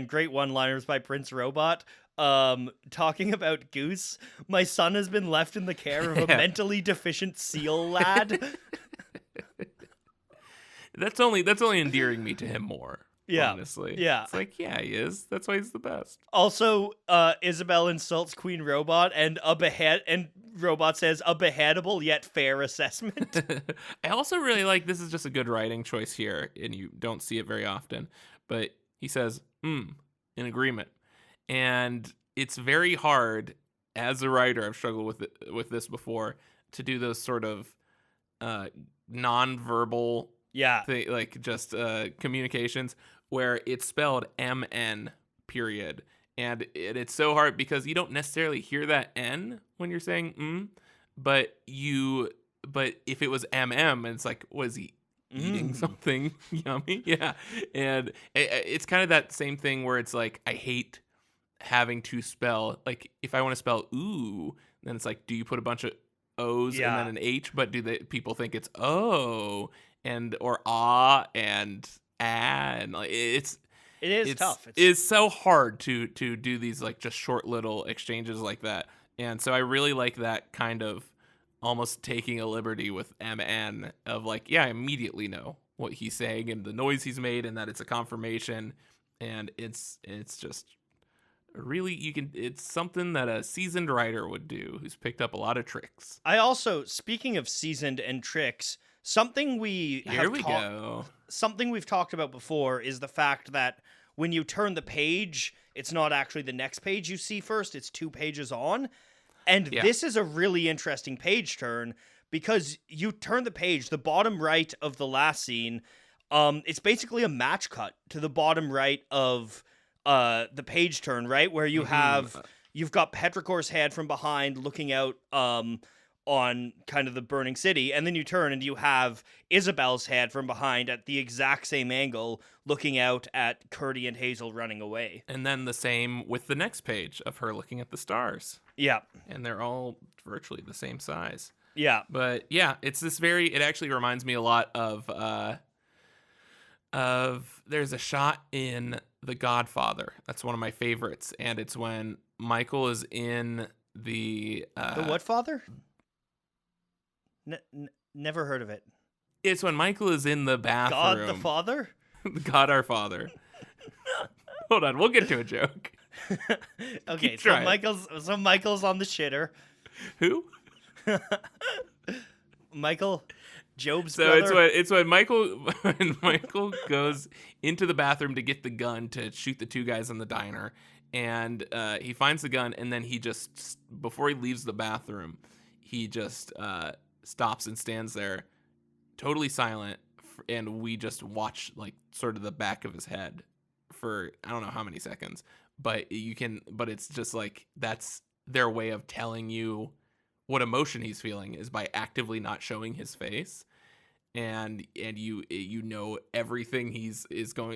Speaker 2: great one-liners by Prince Robot. Talking about Goose, my son has been left in the care of a mentally deficient seal lad.
Speaker 1: That's only endearing me to him more.
Speaker 2: Yeah.
Speaker 1: Honestly.
Speaker 2: Yeah.
Speaker 1: It's like, yeah, he is. That's why he's the best.
Speaker 2: Also, Isabel insults Queen Robot and Robot says a beheadable yet fair assessment.
Speaker 1: I also really like, this is just a good writing choice here, and you don't see it very often, but he says, in agreement. And it's very hard as a writer, I've struggled with this before, to do those sort of non-verbal thing, like just communications where it's spelled MN period. And it's so hard because you don't necessarily hear that N when you're saying but if it was MM and it's like, was he eating something yummy? Yeah. And it's kind of that same thing where it's like, I hate having to spell, like if I want to spell ooh, then it's like, do you put a bunch of O's and then an H, but do people think it's O and or ah and and like it's
Speaker 2: tough.
Speaker 1: It's so hard to do these like just short little exchanges like that. And so I really like that kind of almost taking a liberty with MN of like, yeah, I immediately know what he's saying and the noise he's made and that it's a confirmation. And it's just really, it's something that a seasoned writer would do who's picked up a lot of tricks.
Speaker 2: I also, speaking of seasoned and tricks, something we've talked about before is the fact that when you turn the page, it's not actually the next page you see first, it's 2 pages on. And this is a really interesting page turn because you turn the page, the bottom right of the last scene, it's basically a match cut to the bottom right of the page turn, right? Where you you've got Petrichor's head from behind looking out on kind of the burning city, and then you turn and you have Isabel's head from behind at the exact same angle looking out at Curdy and Hazel running away.
Speaker 1: And then the same with the next page of her looking at the stars.
Speaker 2: Yeah.
Speaker 1: And they're all virtually the same size.
Speaker 2: Yeah.
Speaker 1: But yeah, it's it actually reminds me a lot of there's a shot in The Godfather. That's one of my favorites. And it's when Michael is in the
Speaker 2: what father? Never heard of it.
Speaker 1: It's when Michael is in the bathroom.
Speaker 2: God the Father?
Speaker 1: God our Father. Hold on, we'll get to a joke.
Speaker 2: Okay, so Michael's on the shitter.
Speaker 1: Who?
Speaker 2: Michael, Job's
Speaker 1: so
Speaker 2: brother.
Speaker 1: it's when Michael goes into the bathroom to get the gun to shoot the 2 guys in the diner, and he finds the gun, and then he just, before he leaves the bathroom, he just stops and stands there, totally silent, and we just watch like sort of the back of his head for I don't know how many seconds, but it's just like that's their way of telling you what emotion he's feeling is by actively not showing his face, and you know everything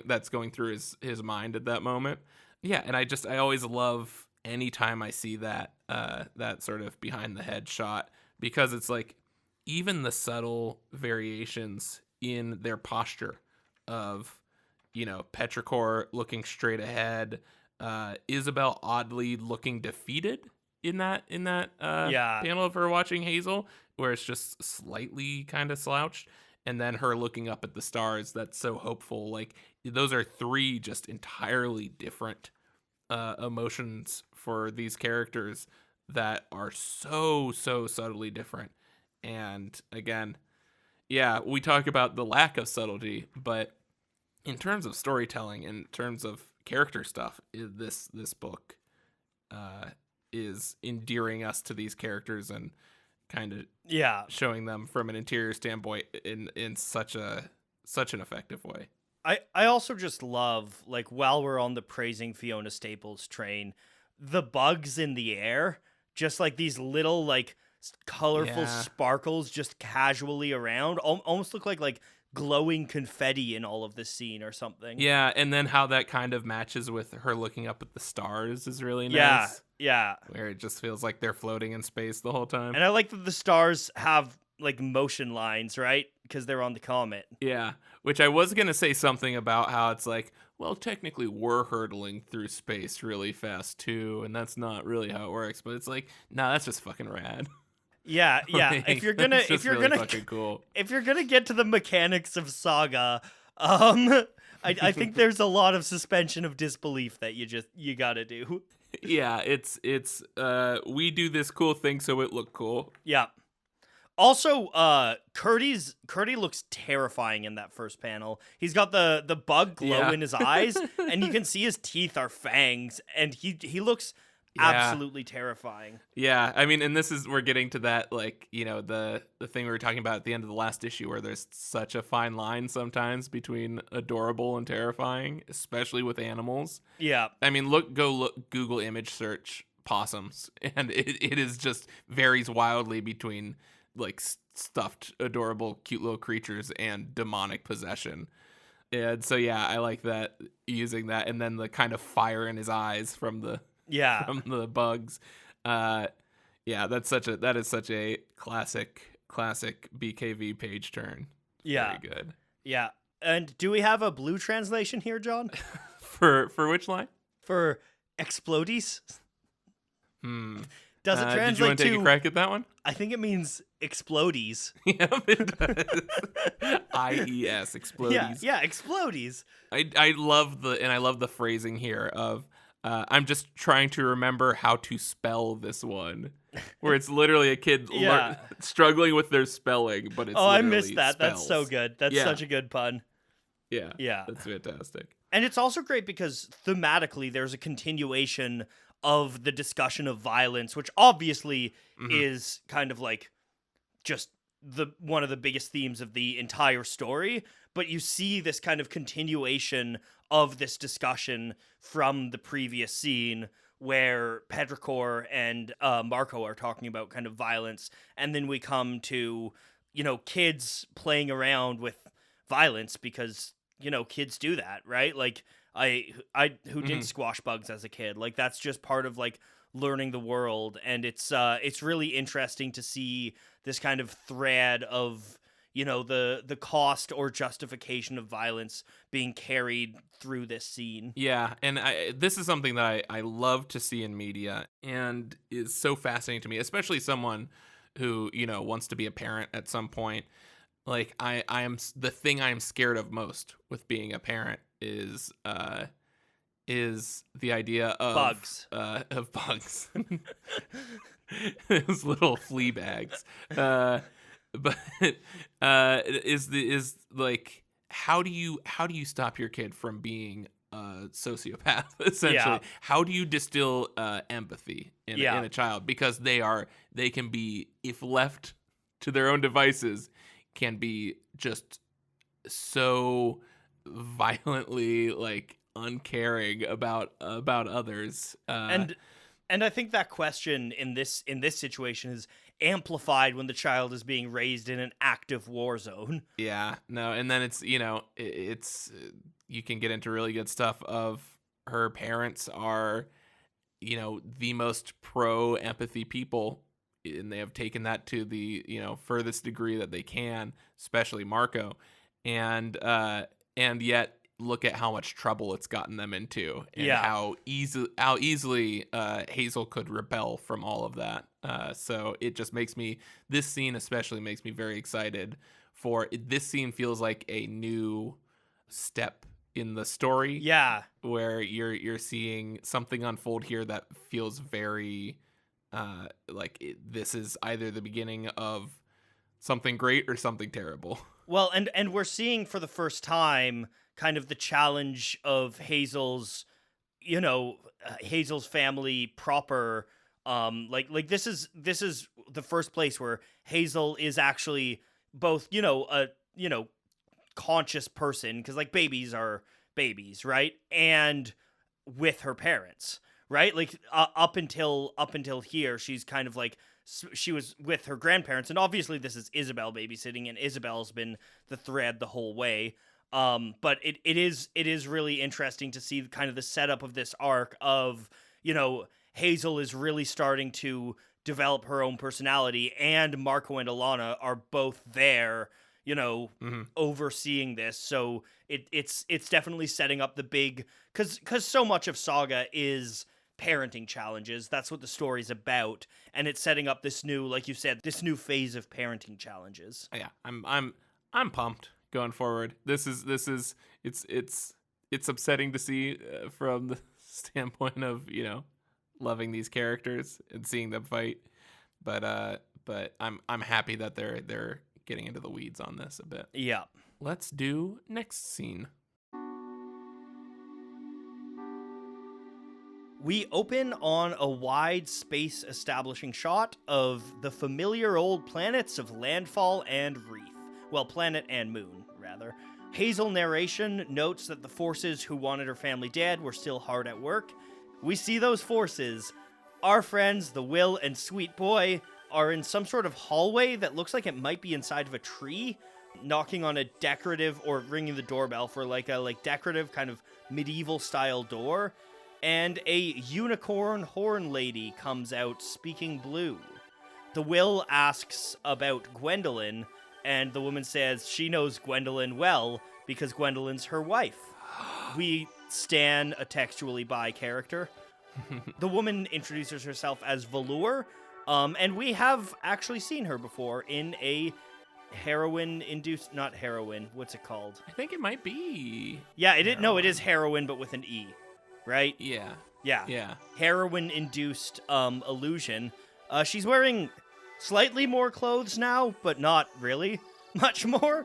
Speaker 1: that's going through his mind at that moment. Yeah, and I always love anytime I see that that sort of behind the head shot, because it's like even the subtle variations in their posture of, Petrichor looking straight ahead, Isabel oddly looking defeated in that panel of her watching Hazel, where it's just slightly kind of slouched, and then her looking up at the stars that's so hopeful. Like those are 3 just entirely different emotions for these characters that are so subtly different. And again, yeah, we talk about the lack of subtlety, but in terms of storytelling, in terms of character stuff, this book uh, is endearing us to these characters and kind of
Speaker 2: Yeah.
Speaker 1: showing them from an interior standpoint in such an effective way.
Speaker 2: I also just love, like, while we're on the praising Fiona Staples train, the bugs in the air, just like these little, like, colorful
Speaker 1: Yeah.
Speaker 2: sparkles just casually around, almost look like glowing confetti in all of this scene or something.
Speaker 1: Yeah, and then how that kind of matches with her looking up at the stars is really
Speaker 2: Yeah,
Speaker 1: nice.
Speaker 2: yeah.
Speaker 1: Where it just feels like they're floating in space the whole time.
Speaker 2: And I like that the stars have, like, motion lines, right? Because they're on the comet.
Speaker 1: Yeah, which I was going to say something about how it's like, well, technically we're hurtling through space really fast too, and that's not really how it works, but it's like, nah, that's just fucking rad.
Speaker 2: Yeah, yeah.
Speaker 1: Like,
Speaker 2: If you're gonna,
Speaker 1: that's
Speaker 2: if
Speaker 1: just
Speaker 2: you're
Speaker 1: really
Speaker 2: gonna,
Speaker 1: fucking cool.
Speaker 2: if you're gonna get to the mechanics of Saga, I think there's a lot of suspension of disbelief that you gotta do.
Speaker 1: Yeah, it's we do this cool thing so it look cool.
Speaker 2: Yeah. Also, Curdy looks terrifying in that first panel. He's got the bug glow
Speaker 1: Yeah.
Speaker 2: in his eyes, and you can see his teeth are fangs, and he looks
Speaker 1: Yeah.
Speaker 2: absolutely terrifying.
Speaker 1: Yeah, I mean, and we're getting to that, like, you know, the thing we were talking about at the end of the last issue where there's such a fine line sometimes between adorable and terrifying, especially with animals.
Speaker 2: Yeah.
Speaker 1: I mean, Google image search possums, and it is just varies wildly between like stuffed, adorable, cute little creatures and demonic possession. And so, yeah, I like that, using that, and then the kind of fire in his eyes from the
Speaker 2: Yeah.
Speaker 1: from the bugs. Yeah, that is such a classic BKV page turn.
Speaker 2: Yeah.
Speaker 1: Very good.
Speaker 2: Yeah. And do we have a blue translation here, John?
Speaker 1: For which line?
Speaker 2: For explodies?
Speaker 1: Hmm.
Speaker 2: Does it
Speaker 1: Did you
Speaker 2: translate
Speaker 1: want to take a
Speaker 2: to?
Speaker 1: crack at that one?
Speaker 2: I think it means explodies.
Speaker 1: Yeah, it does. IES, explodies.
Speaker 2: Yeah, explodies.
Speaker 1: I love the phrasing here of I'm just trying to remember how to spell this one, where it's literally a kid
Speaker 2: Yeah.
Speaker 1: struggling with their spelling, but it's
Speaker 2: I
Speaker 1: literally
Speaker 2: missed that. That's so
Speaker 1: spells.
Speaker 2: good. That's
Speaker 1: Yeah.
Speaker 2: such a good pun.
Speaker 1: Yeah,
Speaker 2: Yeah.
Speaker 1: that's fantastic.
Speaker 2: And it's also great because thematically there's a continuation of the discussion of violence, which obviously is kind of like just one of the biggest themes of the entire story, but you see this kind of continuation of this discussion from the previous scene where Petrichor and Marco are talking about kind of violence, and then we come to, you know, kids playing around with violence because, you know, kids do that, right? Like I who didn't squash bugs as a kid, like that's just part of like learning the world, and it's really interesting to see this kind of thread of, you know, the cost or justification of violence being carried through this scene.
Speaker 1: Yeah, and this is something that I love to see in media and is so fascinating to me, especially someone who, you know, wants to be a parent at some point. Like I am the thing I am scared of most with being a parent is the idea of
Speaker 2: Bugs.
Speaker 1: Of bugs. Those little flea bags. But is like how do you stop your kid from being a sociopath, essentially?
Speaker 2: Yeah.
Speaker 1: How do you distill empathy in a child, because they can be, if left to their own devices, can be just so violently like uncaring about others.
Speaker 2: And I think that question in this situation is amplified when the child is being raised in an active war zone.
Speaker 1: Yeah, no, and then it's, you know, it's you can get into really good stuff of her parents are, you know, the most pro empathy people, and they have taken that to the, you know, furthest degree that they can, especially Marco, and yet look at how much trouble it's gotten them into, and how easily Hazel could rebel from all of that. So it just makes me, this scene especially makes me very excited for this scene. Feels like a new step in the story.
Speaker 2: Yeah.
Speaker 1: Where you're seeing something unfold here that feels very like this is either the beginning of something great or something terrible.
Speaker 2: Well, and we're seeing for the first time kind of the challenge of Hazel's family proper. Like this is the first place where Hazel is actually both, a conscious person, because like babies are babies, right? And with her parents, right? Like up until here, she's kind of like she was with her grandparents, and obviously this is Isabel babysitting, and Isabel's been the thread the whole way. But it is really interesting to see kind of the setup of this arc of, Hazel is really starting to develop her own personality, and Marco and Alana are both there, overseeing this. So it's definitely setting up the big, because so much of Saga is parenting challenges. That's what the story's about, and it's setting up this new, like you said, this new phase of parenting challenges.
Speaker 1: Yeah, I'm pumped going forward. This is it's upsetting to see from the standpoint of loving these characters and seeing them fight, but I'm happy that they're getting into the weeds on this a bit.
Speaker 2: Yeah.
Speaker 1: Let's do next scene.
Speaker 2: We open on a wide space establishing shot of the familiar old planets of Landfall and Wreath. Well, planet and moon, rather. Hazel narration notes that the forces who wanted her family dead were still hard at work. We see those forces. Our friends, the Will and Sweet Boy, are in some sort of hallway that looks like it might be inside of a tree, knocking on a decorative, or ringing the doorbell for a decorative kind of medieval style door. And a unicorn horn lady comes out speaking blue. The Will asks about Gwendolyn, and the woman says she knows Gwendolyn well because Gwendolyn's her wife. We stan a textually bi character. The woman introduces herself as Velour, and we have actually seen her before in a not heroin, what's it called?
Speaker 1: I think it might be.
Speaker 2: Yeah, it is heroin, but with an E. Right?
Speaker 1: Yeah.
Speaker 2: Heroin-induced illusion. She's wearing slightly more clothes now, but not really much more.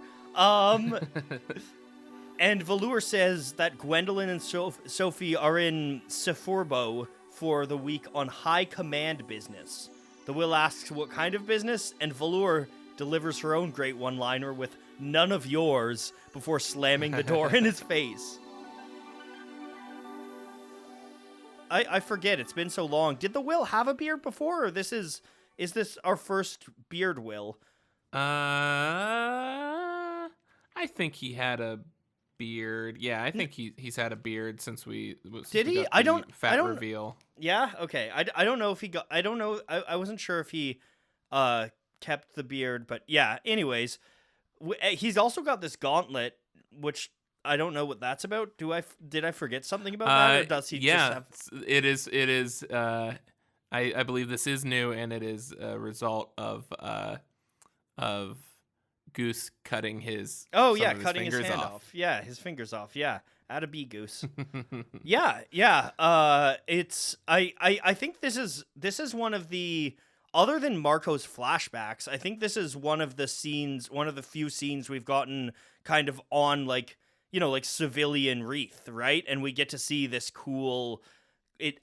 Speaker 2: And Velour says that Gwendolyn and Sophie are in Sephorbo for the week on high command business. The Will asks what kind of business, and Velour delivers her own great one-liner with "none of yours" before slamming the door in his face. I forget, it's been so long. Did the Will have a beard before, or is this our first beard Will?
Speaker 1: I think he had a beard. Yeah, I think he's had a beard since we
Speaker 2: Did he?
Speaker 1: I don't reveal.
Speaker 2: Yeah, okay. I don't know if he got, I don't know. I wasn't sure if he kept the beard, but yeah, anyways, he's also got this gauntlet, which I don't know what that's about. Did I forget something about that, or does he just have...
Speaker 1: It is. I believe this is new, and it is a result of Goose cutting his
Speaker 2: cutting his hand off. Yeah, his fingers off. Yeah, atta be Goose. yeah. It's I think this is one of the, other than Marco's flashbacks, I think this is one of the few scenes we've gotten kind of on like civilian Wreath, right? And we get to see this cool. It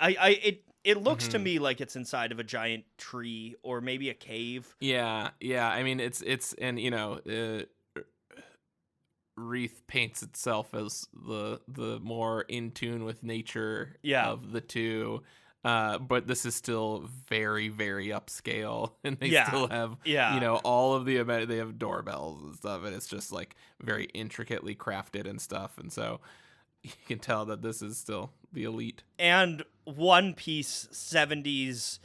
Speaker 2: looks to me like it's inside of a giant tree or maybe a cave.
Speaker 1: Yeah. I mean, it's and Wreath paints itself as the more in tune with nature of the two. But this is still very, very upscale, and they still have, all of the event. They have doorbells and stuff, and it's just like very intricately crafted and stuff. And so you can tell that this is still the elite.
Speaker 2: And one piece 70s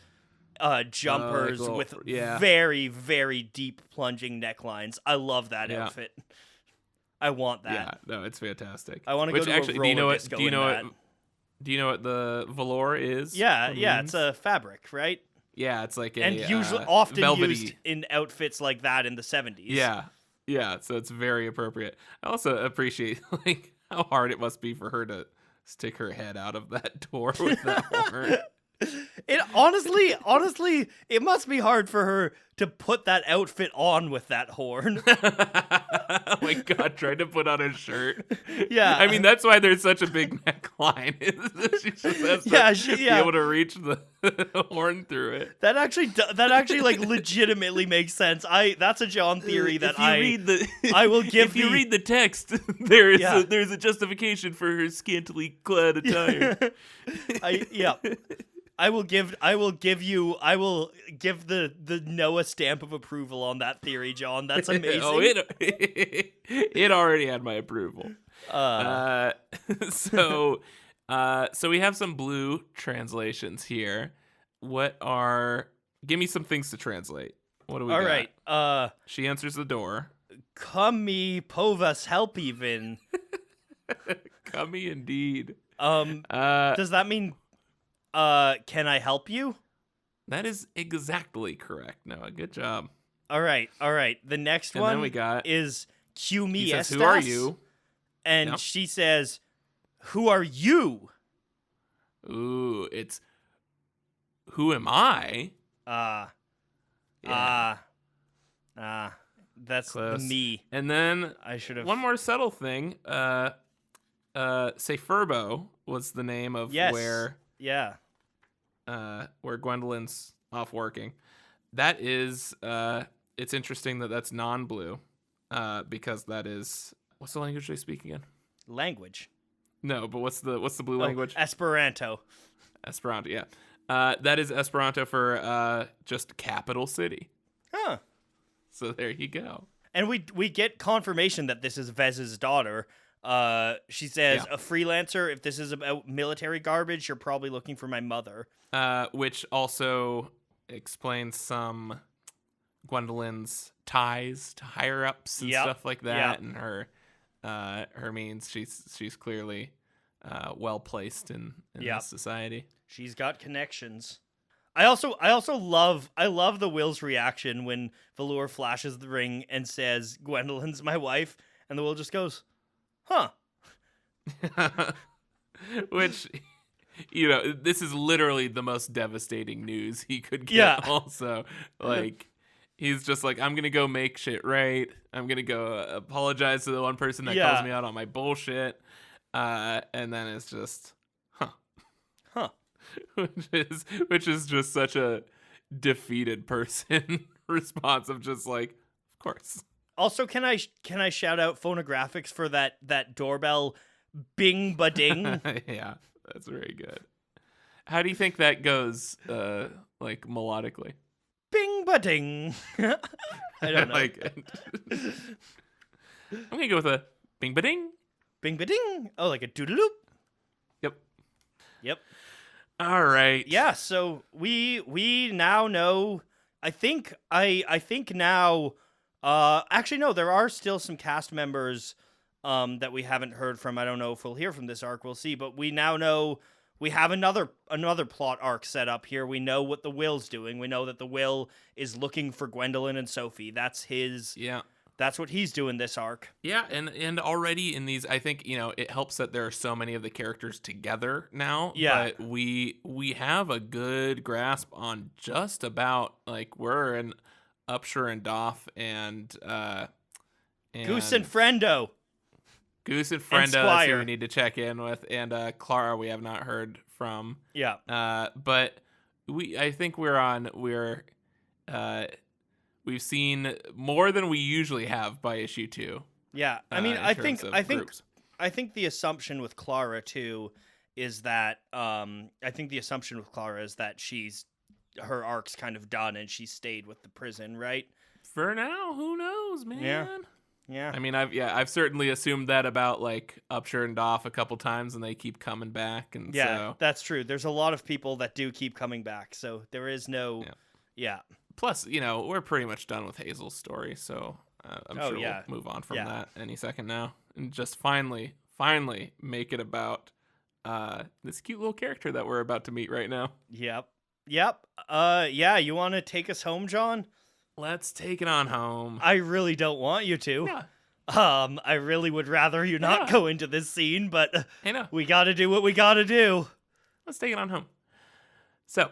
Speaker 2: jumpers with very, very deep plunging necklines. I love that outfit. I want that.
Speaker 1: Yeah, no, it's fantastic.
Speaker 2: I want to go to a roller disco in that.
Speaker 1: Do you know what the velour is?
Speaker 2: Yeah, it's a fabric, right?
Speaker 1: Yeah, it's like
Speaker 2: usually often
Speaker 1: velvety.
Speaker 2: Used in outfits like that in the 70s.
Speaker 1: Yeah, so it's very appropriate. I also appreciate like how hard it must be for her to stick her head out of that door with that horn.
Speaker 2: It honestly, it must be hard for her to put that outfit on with that horn.
Speaker 1: Oh my god, trying to put on a shirt.
Speaker 2: Yeah.
Speaker 1: I mean, that's why there's such a big neckline. She just has to be able to reach the horn through it.
Speaker 2: That actually like legitimately makes sense. That's a John theory that I will give.
Speaker 1: If you read the text, there's a justification for her scantily clad attire.
Speaker 2: I will give the Noah stamp of approval on that theory, John. That's amazing.
Speaker 1: It already had my approval. So we have some blue translations here. Give me some things to translate. What do we got?
Speaker 2: All right.
Speaker 1: She answers the door.
Speaker 2: Come me povas help even.
Speaker 1: Come me indeed.
Speaker 2: Does that mean can I help you?
Speaker 1: That is exactly correct. Noah, good job.
Speaker 2: All right. The next one
Speaker 1: then we got,
Speaker 2: is Q me
Speaker 1: he says,
Speaker 2: estas.
Speaker 1: who are you?
Speaker 2: And she says, who are you?
Speaker 1: Ooh, it's who am I?
Speaker 2: That's
Speaker 1: Close.
Speaker 2: me.
Speaker 1: And then
Speaker 2: I should have
Speaker 1: one more subtle thing. Say Furbo was the name of where Gwendolyn's off working. That is it's interesting that that's non-blue, because that is, what's the language they speak again?
Speaker 2: Language.
Speaker 1: No, but what's the blue language?
Speaker 2: Esperanto.
Speaker 1: Esperanto, yeah. That is Esperanto for just capital city.
Speaker 2: Huh.
Speaker 1: So there you go.
Speaker 2: And we get confirmation that this is Vez's daughter. She says, a freelancer, if this is about military garbage, you're probably looking for my mother.
Speaker 1: Which also explains some Gwendolyn's ties to higher ups and stuff like that, and her means she's clearly well placed in this society.
Speaker 2: She's got connections. I also love the Will's reaction when Velour flashes the ring and says, Gwendolyn's my wife, and the Will just goes, huh.
Speaker 1: Which, this is literally the most devastating news he could get. Also, like, he's just like, I'm gonna go make shit right. I'm gonna go apologize to the one person that calls me out on my bullshit. And then it's just,
Speaker 2: huh,
Speaker 1: which is just such a defeated person response of just like, of course.
Speaker 2: Also, can I shout out Phonographics for that doorbell bing ba ding?
Speaker 1: Yeah, that's very good. How do you think that goes, like melodically?
Speaker 2: Bing ba ding. I don't know.
Speaker 1: I'm gonna go with a bing ba ding.
Speaker 2: Bing ba ding. Oh, like a doodaloop. Yep.
Speaker 1: All right.
Speaker 2: Yeah. So we now know. I think now. Actually, no. There are still some cast members that we haven't heard from. I don't know if we'll hear from this arc. We'll see. But we now know we have another plot arc set up here. We know what the Will's doing. We know that the Will is looking for Gwendolyn and Sophie. That's his.
Speaker 1: Yeah.
Speaker 2: That's what he's doing this arc.
Speaker 1: Yeah, and already in these, I think, it helps that there are so many of the characters together now.
Speaker 2: Yeah.
Speaker 1: But we have a good grasp on just about, like, we're in Upshur and Doff and
Speaker 2: Goose and Friendo.
Speaker 1: Goose and Friendo, that's who we need to check in with. And Clara, we have not heard from.
Speaker 2: Yeah.
Speaker 1: But I think we've seen more than we usually have by issue 2.
Speaker 2: Yeah, I mean, I think the assumption with Clara too is that her arc's kind of done and she stayed with the prison, right?
Speaker 1: For now, who knows, man?
Speaker 2: Yeah.
Speaker 1: I mean, I've certainly assumed that about like Upshur and Doff a couple times, and they keep coming back, and so
Speaker 2: that's true. There's a lot of people that do keep coming back, so there is no,
Speaker 1: Plus, we're pretty much done with Hazel's story, so I'm sure we'll move on from that any second now, and just finally make it about this cute little character that we're about to meet right now.
Speaker 2: Yep. You want to take us home, John?
Speaker 1: Let's take it on home.
Speaker 2: I really don't want you to.
Speaker 1: Yeah.
Speaker 2: I really would rather you not go into this scene, but
Speaker 1: I know.
Speaker 2: we got to do what we got to do.
Speaker 1: Let's take it on home. So,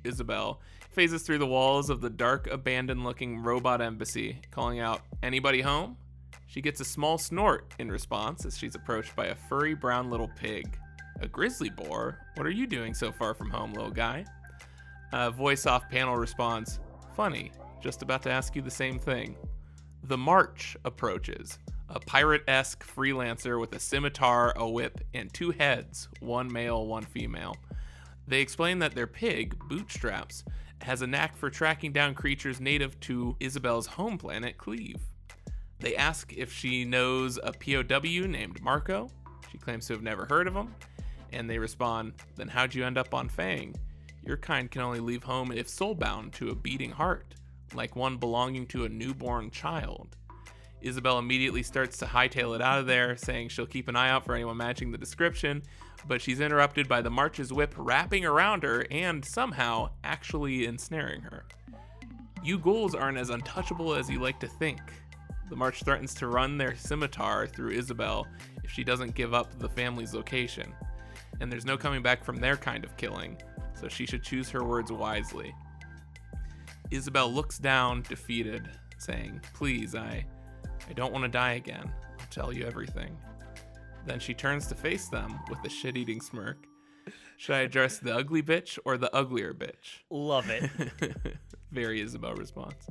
Speaker 1: Isabel phases through the walls of the dark, abandoned-looking robot embassy, calling out, "Anybody home?" She gets a small snort in response as she's approached by a furry brown little pig. "A grizzly boar? What are you doing so far from home, little guy?" A voice off panel responds, "Funny, just about to ask you the same thing." The March approaches, a pirate-esque freelancer with a scimitar, a whip, and 2 heads, one male, one female. They explain that their pig, Bootstraps, has a knack for tracking down creatures native to Isabel's home planet, Cleve. They ask if she knows a POW named Marco. She claims to have never heard of him. And they respond, "Then how'd you end up on Fang? Your kind can only leave home if soulbound to a beating heart, like one belonging to a newborn child." Isabel immediately starts to hightail it out of there, saying she'll keep an eye out for anyone matching the description, but she's interrupted by the March's whip wrapping around her and somehow actually ensnaring her. "You ghouls aren't as untouchable as you like to think." The March threatens to run their scimitar through Isabel if she doesn't give up the family's location. And there's no coming back from their kind of killing, so she should choose her words wisely. Isabel looks down, defeated, saying, "Please, I don't want to die again. I'll tell you everything." Then she turns to face them with a shit-eating smirk. "Should I address the ugly bitch or the uglier bitch?"
Speaker 2: Love it.
Speaker 1: Very Isabel response.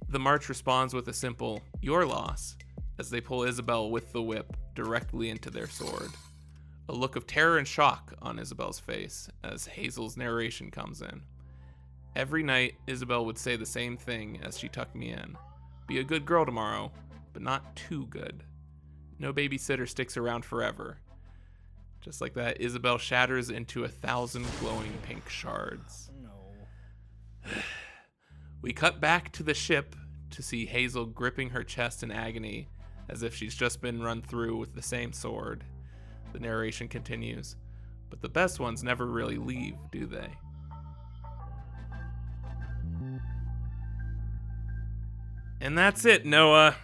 Speaker 1: The March responds with a simple, "Your loss," as they pull Isabel with the whip directly into their sword. A look of terror and shock on Isabel's face as Hazel's narration comes in. "Every night, Isabel would say the same thing as she tucked me in. Be a good girl tomorrow, but not too good. No babysitter sticks around forever." Just like that, Isabel shatters into 1,000 glowing pink shards.
Speaker 2: No.
Speaker 1: We cut back to the ship to see Hazel gripping her chest in agony as if she's just been run through with the same sword. The narration continues, "But the best ones never really leave, do they?" And that's it, Noah.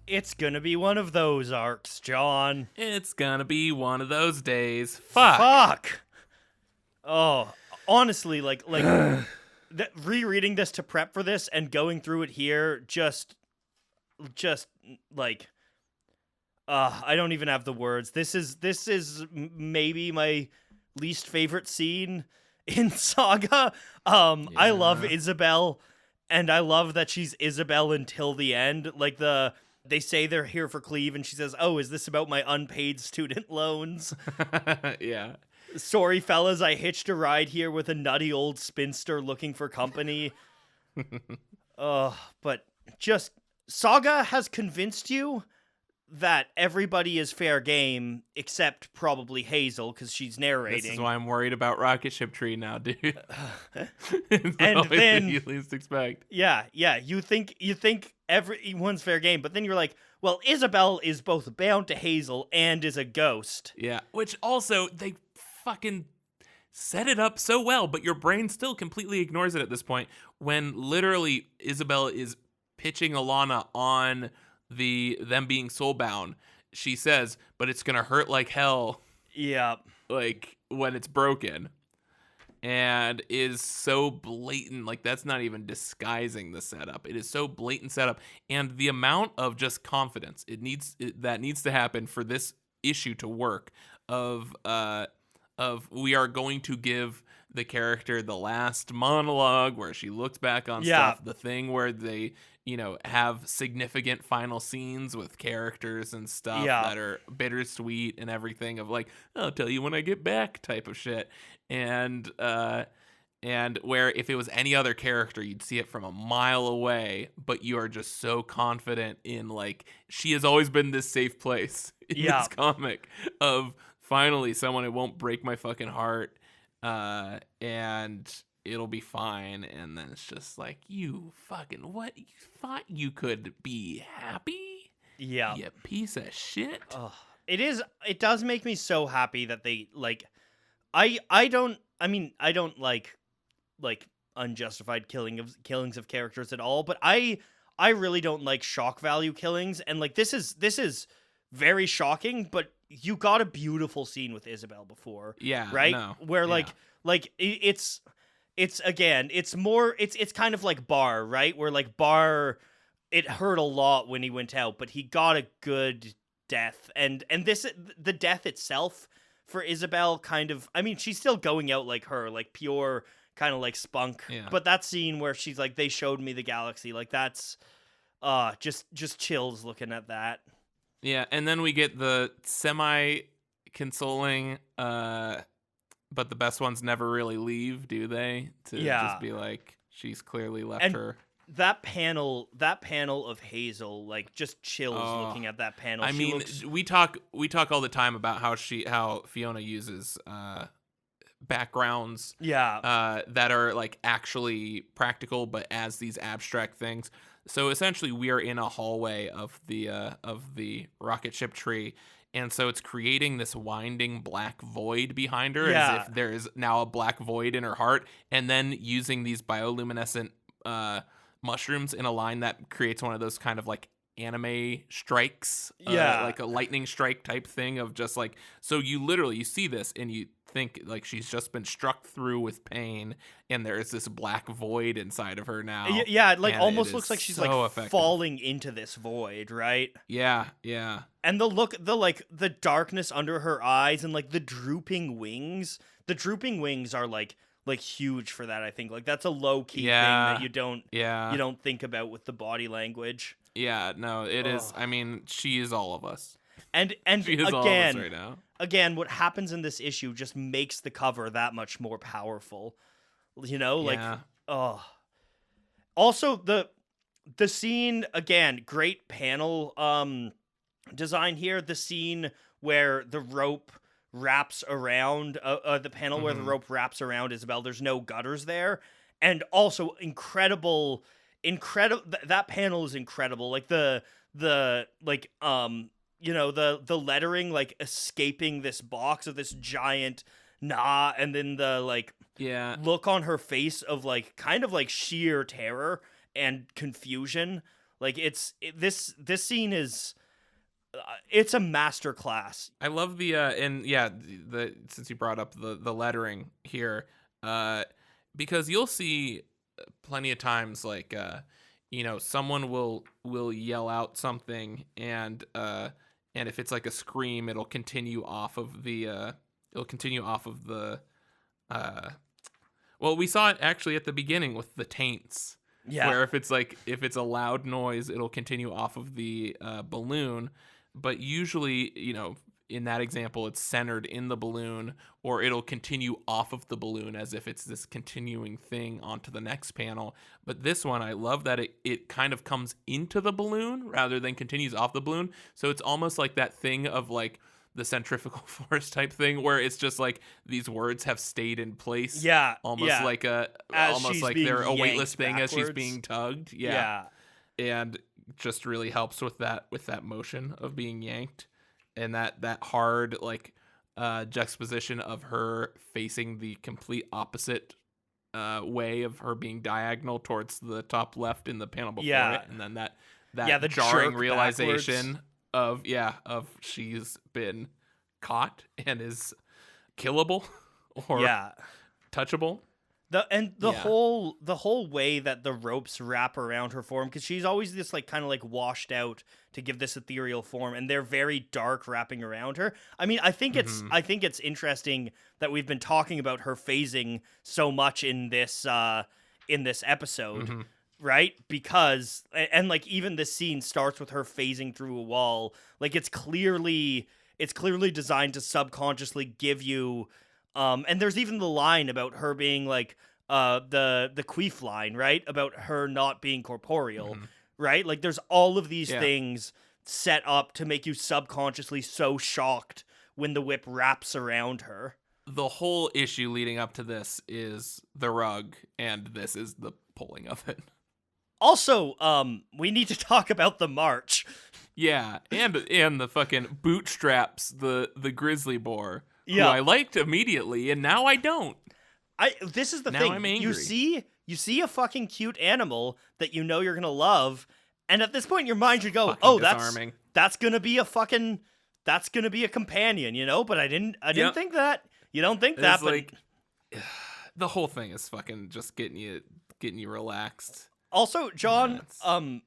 Speaker 2: It's gonna be one of those arcs, John.
Speaker 1: It's gonna be one of those days. Fuck.
Speaker 2: Fuck. Oh, honestly, like rereading this to prep for this and going through it here, just like, I don't even have the words. This is maybe my least favorite scene in Saga. I love Isabel, and I love that she's Isabel until the end. Like they say they're here for Cleve, and she says, "Oh, is this about my unpaid student loans?"
Speaker 1: Yeah.
Speaker 2: "Sorry, fellas, I hitched a ride here with a nutty old spinster looking for company." But just, Saga has convinced you that everybody is fair game except probably Hazel, because she's narrating.
Speaker 1: This is why I'm worried about Rocket Ship Tree now, dude. It's
Speaker 2: And
Speaker 1: always
Speaker 2: then
Speaker 1: what you least expect.
Speaker 2: Yeah, you think everyone's fair game, but then you're like, well, Isabel is both bound to Hazel and is a ghost.
Speaker 1: Yeah, which also, they fucking set it up so well, but your brain still completely ignores it at this point when literally Isabel is pitching Alana on them being soulbound. She says, "But it's gonna hurt like hell."
Speaker 2: Yeah.
Speaker 1: Like when it's broken, and is so blatant. Like that's not even disguising the setup. It is so blatant setup, and the amount of just confidence that needs to happen for this issue to work. Of we are going to give the character the last monologue where she looks back on stuff. The thing where they have significant final scenes with characters and stuff that are bittersweet and everything of like, "I'll tell you when I get back" type of shit. And where if it was any other character, you'd see it from a mile away, but you are just so confident in like, she has always been this safe place in this comic of finally someone, it won't break my fucking heart. And it'll be fine. And then it's just like, you fucking what? You thought you could be happy?
Speaker 2: Yeah.
Speaker 1: You piece of shit.
Speaker 2: It does make me so happy that they like, I don't like unjustified killings of characters at all, but I really don't like shock value killings. And like, this is very shocking, but you got a beautiful scene with Isabel before,
Speaker 1: Yeah,
Speaker 2: right?
Speaker 1: no.
Speaker 2: Where
Speaker 1: Yeah.
Speaker 2: it's again, it's more, it's kind of like Bar, right? Where like Bar, it hurt a lot when he went out, but he got a good death, and this, the death itself for Isabel, kind of, I mean, she's still going out like her, like pure kind of like spunk,
Speaker 1: Yeah.
Speaker 2: but that scene where she's like, they showed me the galaxy, like that's just chills looking at that.
Speaker 1: Yeah, and then we get the semi-consoling, but the best ones never really leave, do they? To
Speaker 2: Yeah.
Speaker 1: just be like, she's clearly left
Speaker 2: And
Speaker 1: her.
Speaker 2: that panel of Hazel, like, just chills
Speaker 1: Oh,
Speaker 2: looking at that panel.
Speaker 1: I
Speaker 2: She
Speaker 1: mean,
Speaker 2: looks,
Speaker 1: we talk all the time about how Fiona uses backgrounds
Speaker 2: yeah,
Speaker 1: that are like actually practical, but as these abstract things. So essentially, we are in a hallway of the rocket ship tree, and so it's creating this winding black void behind her,
Speaker 2: Yeah.
Speaker 1: as if there is now a black void in her heart, and then using these bioluminescent mushrooms in a line that creates one of those kind of like anime strikes,
Speaker 2: Yeah.
Speaker 1: like a lightning strike type thing of just like, so you see this and you think like she's just been struck through with pain, and there is this black void inside of her now.
Speaker 2: Yeah, it like
Speaker 1: and
Speaker 2: almost
Speaker 1: it
Speaker 2: looks
Speaker 1: is
Speaker 2: like she's
Speaker 1: so
Speaker 2: like
Speaker 1: effective.
Speaker 2: falling into this void, right?
Speaker 1: Yeah.
Speaker 2: And the darkness under her eyes, and like the drooping wings. The drooping wings are like huge for that, I think. Like that's a low key thing that you don't think about with the body language.
Speaker 1: Yeah, no, it is.
Speaker 2: Ugh.
Speaker 1: I mean, she is all of us.
Speaker 2: And
Speaker 1: She is all of us right now.
Speaker 2: again, what happens in this issue just makes the cover that much more powerful. You know, like,
Speaker 1: Yeah.
Speaker 2: oh. Also, the scene, again, great panel design here. The scene where the rope wraps around the panel where the rope wraps around Isabel. There's no gutters there, and also incredible. That panel is incredible. Like the like you know, the lettering like escaping this box of this giant and then the like
Speaker 1: Yeah.
Speaker 2: look on her face of like kind of like sheer terror and confusion. Like this scene is it's a masterclass.
Speaker 1: I love the and yeah, the since you brought up the lettering here, because you'll see plenty of times like you know, someone will yell out something, and if it's like a scream, it'll continue off of the well, we saw it actually at the beginning with the taints.
Speaker 2: Yeah.
Speaker 1: Where if it's a loud noise, it'll continue off of the balloon, but usually, you know, in that example, it's centered in the balloon, or it'll continue off of the balloon as if it's this continuing thing onto the next panel. But this one, I love that it kind of comes into the balloon rather than continues off the balloon. So it's almost like that thing of like the centrifugal force type thing, where it's just like these words have stayed in place.
Speaker 2: Yeah.
Speaker 1: Almost
Speaker 2: yeah.
Speaker 1: like
Speaker 2: As she's
Speaker 1: like
Speaker 2: being
Speaker 1: they're a weightless
Speaker 2: yanked
Speaker 1: thing as she's
Speaker 2: backwards.
Speaker 1: being tugged.
Speaker 2: Yeah.
Speaker 1: And just really helps with that motion of being yanked, and that hard like juxtaposition of her facing the complete opposite way of her being diagonal towards the top left in the panel before
Speaker 2: Yeah.
Speaker 1: it, and then that
Speaker 2: the
Speaker 1: jarring
Speaker 2: jerk
Speaker 1: realization of she's been caught and is killable or touchable.
Speaker 2: The whole way that the ropes wrap around her form, because she's always this like kind of like washed out to give this ethereal form, and they're very dark wrapping around her. I mean, I think it's interesting that we've been talking about her phasing so much in this episode, right? Because and like even this scene starts with her phasing through a wall. Like it's clearly designed to subconsciously give you. And there's even the line about her being like the queef line, right? About her not being corporeal, right? Like there's all of these things set up to make you subconsciously so shocked when the whip wraps around her.
Speaker 1: The whole issue leading up to this is the rug, and this is the pulling of it.
Speaker 2: Also, we need to talk about the march.
Speaker 1: Yeah, and the fucking bootstraps, the grizzly boar.
Speaker 2: Yeah.
Speaker 1: Who I liked immediately, and now I don't.
Speaker 2: This is the
Speaker 1: Now
Speaker 2: thing.
Speaker 1: I'm angry.
Speaker 2: You see a fucking cute animal that you know you're gonna love, and at this point in your mind you go,
Speaker 1: Fucking
Speaker 2: "Oh,
Speaker 1: disarming.
Speaker 2: that's gonna be a fucking that's gonna be a companion, but I didn't
Speaker 1: Yep.
Speaker 2: think that. You don't think that,
Speaker 1: It's
Speaker 2: but
Speaker 1: like the whole thing is fucking just getting you relaxed.
Speaker 2: also, John,
Speaker 1: It's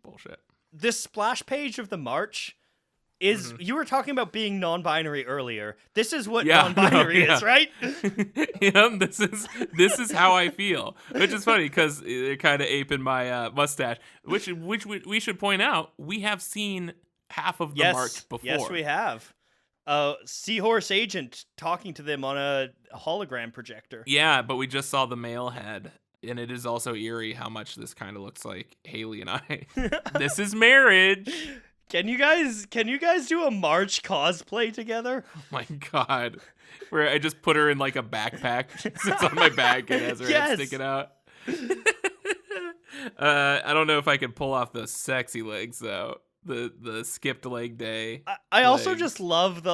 Speaker 1: bullshit.
Speaker 2: this splash page of the March is, you were talking about being non-binary earlier. This is what
Speaker 1: Yeah,
Speaker 2: non-binary
Speaker 1: no, yeah.
Speaker 2: is, right?
Speaker 1: Yeah, this is how I feel, which is funny because they're kind of aping my mustache. Which we should point out, we have seen half of the march before.
Speaker 2: Yes, we have. Seahorse Agent talking to them on a hologram projector.
Speaker 1: Yeah, but we just saw the male head, and it is also eerie how much this kind of looks like Haley and I. This is marriage.
Speaker 2: Can you guys do a March cosplay together?
Speaker 1: Oh my god. Where I just put her in like a backpack. She sits on my back and has her head sticking out. I don't know if I could pull off those sexy legs though. The skipped leg day.
Speaker 2: I also just love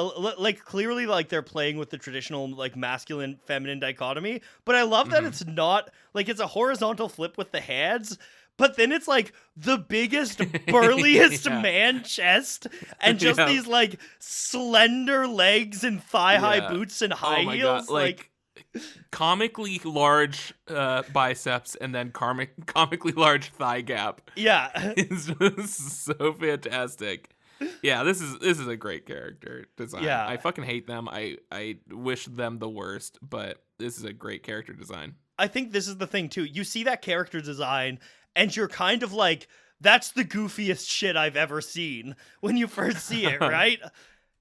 Speaker 2: clearly like they're playing with the traditional like masculine feminine dichotomy, but I love that it's not like it's a horizontal flip with the hands. But then it's like the biggest, burliest man chest and just these like slender legs and thigh-high boots and high heels.
Speaker 1: God. Like comically large biceps and then comically large thigh gap.
Speaker 2: Yeah.
Speaker 1: It's just so fantastic. Yeah, this is a great character design.
Speaker 2: Yeah.
Speaker 1: I fucking hate them. I wish them the worst, but this is a great character design.
Speaker 2: I think this is the thing too. You see that character design and you're kind of like, that's the goofiest shit I've ever seen when you first see it, right?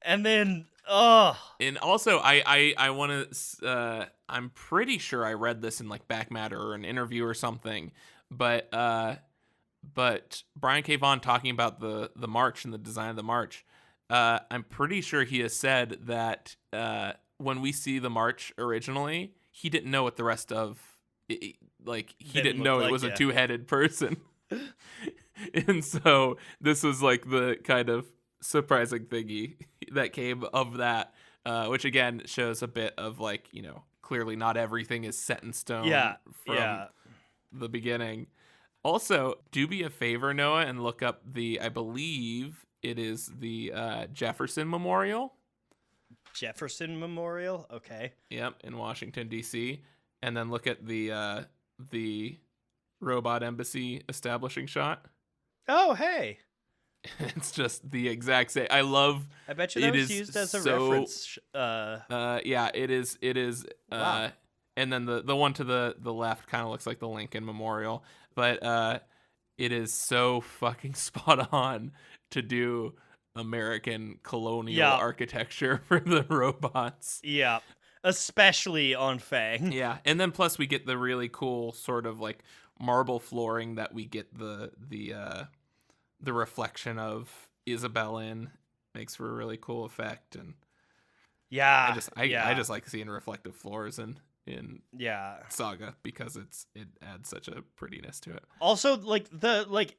Speaker 2: And then,
Speaker 1: And also, I want to. I'm pretty sure I read this in like Back Matter or an interview or something, but Brian K. Vaughan talking about the march and the design of the march. I'm pretty sure he has said that when we see the march originally, he didn't know what the rest of it, like he didn't know it was a two-headed person. And so this was like the kind of surprising thingy that came of that, which again shows a bit of like, clearly not everything is set in stone from the beginning. Also, do me a favor, Noah, and look up I believe it is the Jefferson Memorial.
Speaker 2: Jefferson Memorial? Okay.
Speaker 1: Yep, in Washington, D.C. And then look at the robot embassy establishing shot.
Speaker 2: Oh, hey.
Speaker 1: It's just the exact same. I
Speaker 2: bet you that was used as a reference.
Speaker 1: Yeah, it is.
Speaker 2: Wow.
Speaker 1: And then the one to the left kind of looks like the Lincoln Memorial, but it is so fucking spot on to do American colonial architecture for the robots.
Speaker 2: Yeah. Especially on Fang.
Speaker 1: Yeah, and then plus we get the really cool sort of like marble flooring that we get the reflection of Isabel in. Makes for a really cool effect. And
Speaker 2: I
Speaker 1: just like seeing reflective floors in Saga because it adds such a prettiness to it.
Speaker 2: Also, like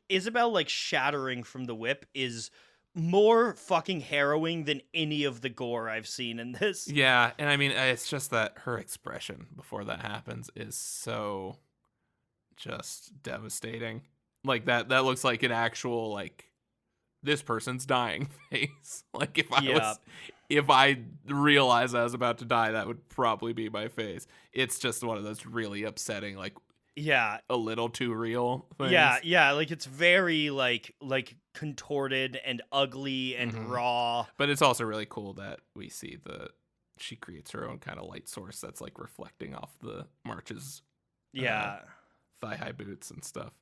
Speaker 2: Isabel like shattering from the whip is more fucking harrowing than any of the gore I've seen in this.
Speaker 1: Yeah, and I mean, it's just that her expression before that happens is so just devastating. Like that looks like an actual like this person's dying face. Like if I realized I was about to die, that would probably be my face. It's just one of those really upsetting, like a little too real things.
Speaker 2: Yeah, like it's very like contorted and ugly and raw.
Speaker 1: But it's also really cool that we see she creates her own kind of light source that's like reflecting off the marches. Thigh-high boots and stuff.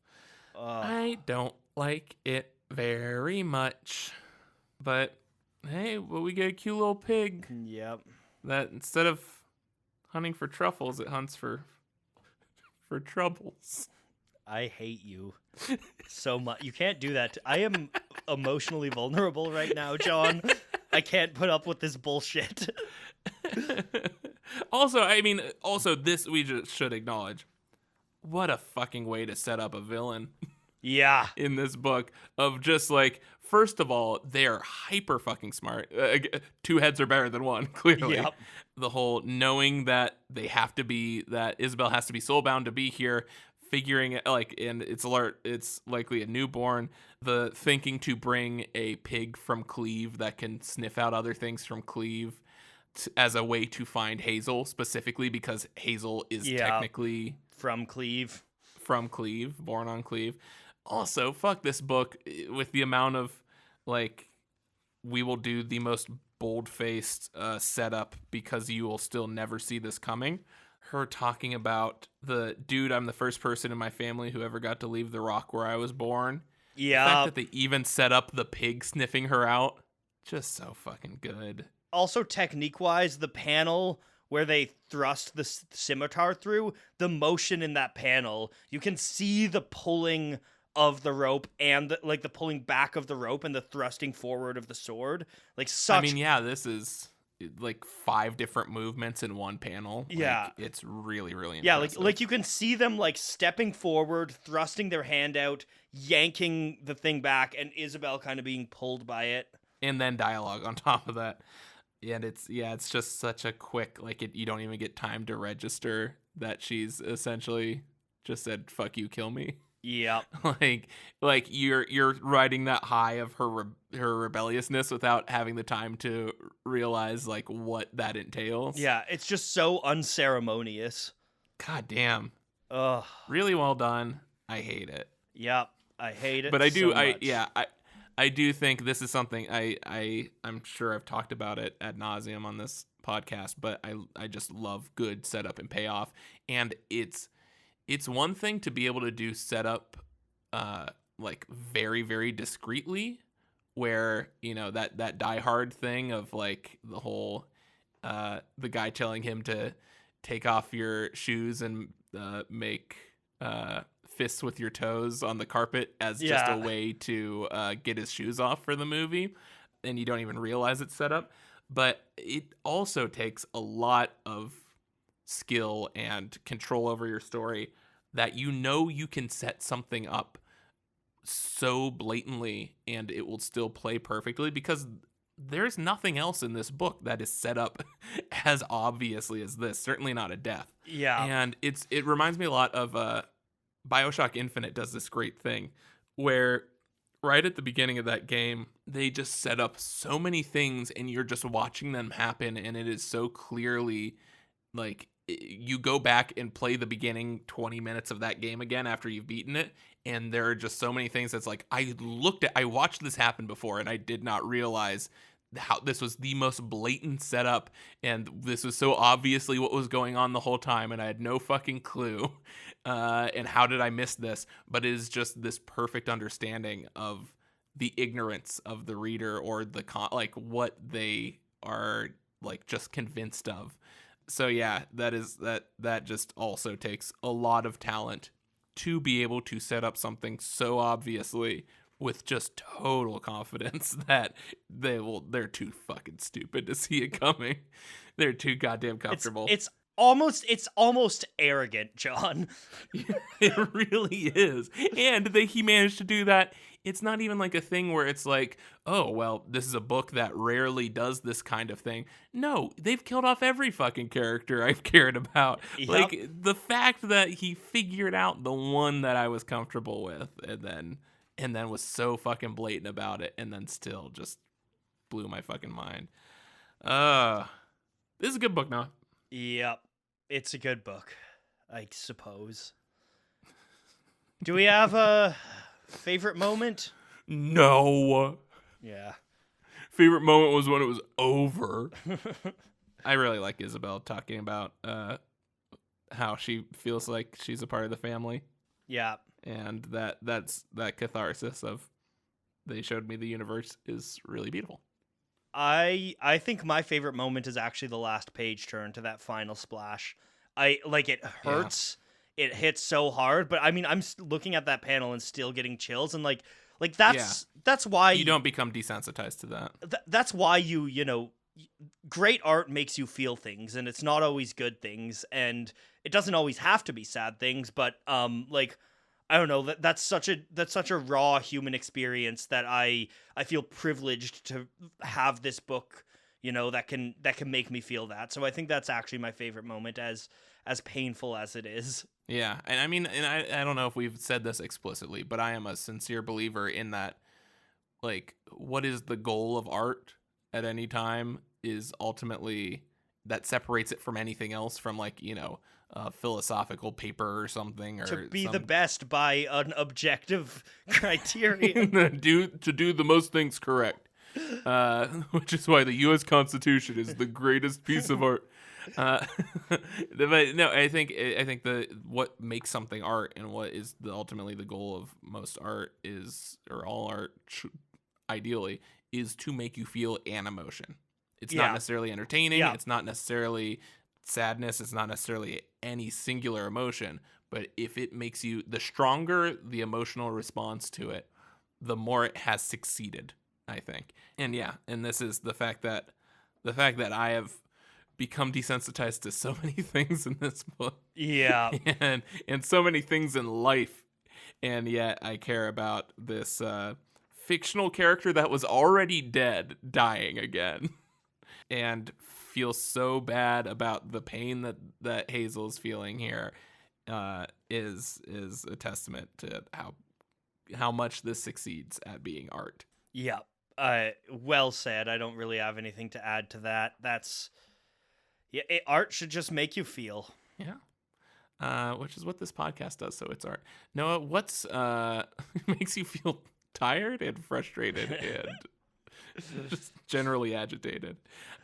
Speaker 1: I don't like it very much. But hey, we get a cute little pig.
Speaker 2: Yep.
Speaker 1: That instead of hunting for truffles, it hunts for troubles.
Speaker 2: I hate you so much. You can't do that. I am emotionally vulnerable right now, John. I can't put up with this bullshit.
Speaker 1: Also, this we just should acknowledge. What a fucking way to set up a villain.
Speaker 2: Yeah.
Speaker 1: In this book of just like, first of all, they're hyper fucking smart. Two heads are better than one, clearly.
Speaker 2: Yep.
Speaker 1: The whole knowing that that Isabel has to be soulbound to be here, figuring it, like, and it's likely a newborn, the thinking to bring a pig from Cleve that can sniff out other things from Cleve as a way to find Hazel, specifically because Hazel is technically
Speaker 2: from Cleve.
Speaker 1: From Cleve, born on Cleve. Also, fuck this book with the amount of, like, we will do the most bold-faced setup because you will still never see this coming. Her talking about I'm the first person in my family who ever got to leave the rock where I was born.
Speaker 2: Yeah.
Speaker 1: The fact that they even set up the pig sniffing her out, just so fucking good.
Speaker 2: Also, technique-wise, the panel where they thrust the scimitar through, the motion in that panel, you can see the pulling of the rope and the pulling back of the rope and the thrusting forward of the sword. Like, such...
Speaker 1: I mean, yeah, this is like 5 different movements in one panel.
Speaker 2: Yeah.
Speaker 1: Like, it's really, really
Speaker 2: impressive.
Speaker 1: impressive.
Speaker 2: Like you can see them, like, stepping forward, thrusting their hand out, yanking the thing back, and Isabel kind of being pulled by it.
Speaker 1: And then dialogue on top of that. And it's just such a quick, like, you don't even get time to register that she's essentially just said, fuck you, kill me.
Speaker 2: Yep.
Speaker 1: like you're riding that high of her rebelliousness without having the time to realize, like, what that entails.
Speaker 2: Yeah, it's just so unceremonious.
Speaker 1: God damn.
Speaker 2: Ugh.
Speaker 1: Really well done. I hate it.
Speaker 2: Yep, I hate it.
Speaker 1: But I do.
Speaker 2: So much.
Speaker 1: I do think this is something I'm sure I've talked about it ad nauseum on this podcast, but I just love good setup and payoff. And it's one thing to be able to do setup like very, very discreetly, where, you know, that Die Hard thing of, like, the whole the guy telling him to take off your shoes and make fists with your toes on the carpet as just a way to get his shoes off for the movie, and you don't even realize it's set up. But it also takes a lot of skill and control over your story that you can set something up so blatantly and it will still play perfectly, because there's nothing else in this book that is set up as obviously as this. Certainly not a death.
Speaker 2: Yeah.
Speaker 1: And it reminds me a lot of BioShock Infinite does this great thing where right at the beginning of that game, they just set up so many things and you're just watching them happen, and it is so clearly, like, you go back and play the beginning 20 minutes of that game again after you've beaten it, and there are just so many things that's like, I watched this happen before and I did not realize how this was the most blatant setup, and this was so obviously what was going on the whole time, and I had no fucking clue. And how did I miss this? But it is just this perfect understanding of the ignorance of the reader, or like what they are, like, just convinced of. So yeah, that just also takes a lot of talent to be able to set up something so obviously with just total confidence that they're too fucking stupid to see it coming. They're too goddamn comfortable.
Speaker 2: It's almost arrogant, John.
Speaker 1: It really is. And he managed to do that. It's not even like a thing where it's like, oh, well, this is a book that rarely does this kind of thing. No, they've killed off every fucking character I've cared about.
Speaker 2: Yep.
Speaker 1: Like, the fact that he figured out the one that I was comfortable with and then was so fucking blatant about it, and then still just blew my fucking mind. This is a good book now.
Speaker 2: Yep. It's a good book, I suppose. Do we have a favorite moment?
Speaker 1: No.
Speaker 2: Yeah.
Speaker 1: Favorite moment was when it was over. I really like Isabel talking about how she feels like she's a part of the family.
Speaker 2: Yeah.
Speaker 1: And that catharsis of they showed me the universe is really beautiful.
Speaker 2: I think my favorite moment is actually the last page turn to that final splash. It hurts. Yeah. It hits so hard, but I mean, I'm looking at that panel and still getting chills, and like that's why
Speaker 1: you don't become desensitized to that.
Speaker 2: That's why you know, great art makes you feel things, and it's not always good things, and it doesn't always have to be sad things, but like, I don't know, that's such a raw human experience that I feel privileged to have this book, you know, that can make me feel that. So I think that's actually my favorite moment as as painful as it is.
Speaker 1: Yeah, and I mean, and I don't know if we've said this explicitly, but I am a sincere believer in that, like, what is the goal of art at any time is ultimately that separates it from anything else, from, like, a philosophical paper or something, or
Speaker 2: To be the best by an objective criteria.
Speaker 1: to do the most things correct, which is why the U.S. Constitution is the greatest piece of art. But no, I think the what makes something art and what is ultimately the goal of most art is, or all art ideally, is to make you feel an emotion. It's not necessarily entertaining.
Speaker 2: Yeah.
Speaker 1: It's not necessarily sadness. It's not necessarily any singular emotion. But if it makes you, the stronger the emotional response to it, the more it has succeeded, I think. And yeah, and this is the fact that I have become desensitized to so many things in this book.
Speaker 2: Yeah.
Speaker 1: and so many things in life. And yet I care about this fictional character that was already dead dying again. And feel so bad about the pain that Hazel is feeling here is a testament to how much this succeeds at being art.
Speaker 2: Yeah. Well said. I don't really have anything to add to that. Art should just make you feel.
Speaker 1: Yeah. Which is what this podcast does, so it's art. Noah, what's makes you feel tired and frustrated and just generally agitated?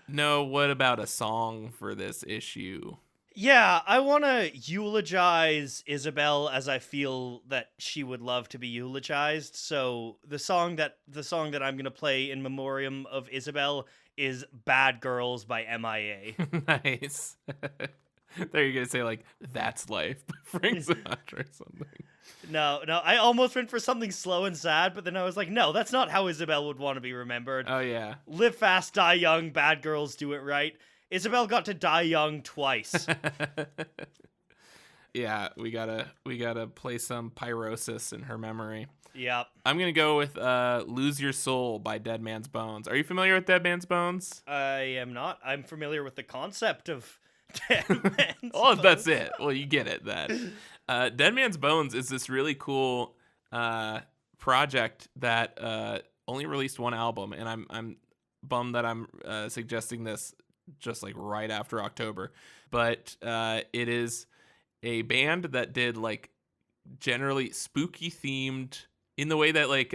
Speaker 1: No, what about a song for this issue?
Speaker 2: Yeah, I want to eulogize Isabel as I feel that she would love to be eulogized. So the song that I'm going to play in memoriam of Isabel is Bad Girls by MIA.
Speaker 1: Nice. There you're going to say, like, That's Life by Frank Sinatra or something.
Speaker 2: No, I almost went for something slow and sad, but then I was like, no, that's not how Isabel would want to be remembered.
Speaker 1: Oh, yeah.
Speaker 2: Live fast, die young, bad girls do it right. Isabel got to die young twice.
Speaker 1: Yeah, we gotta play some Pyrosis in her memory.
Speaker 2: Yep.
Speaker 1: I'm gonna go with Lose Your Soul by Dead Man's Bones. Are you familiar with Dead Man's Bones?
Speaker 2: I am not. I'm familiar with the concept of Dead Man's
Speaker 1: Oh,
Speaker 2: Bones.
Speaker 1: that's it. Well, you get it then. Dead Man's Bones is this really cool project that only released one album, and I'm bummed that I'm suggesting this just like right after October. But it is a band that did like generally spooky themed, in the way that like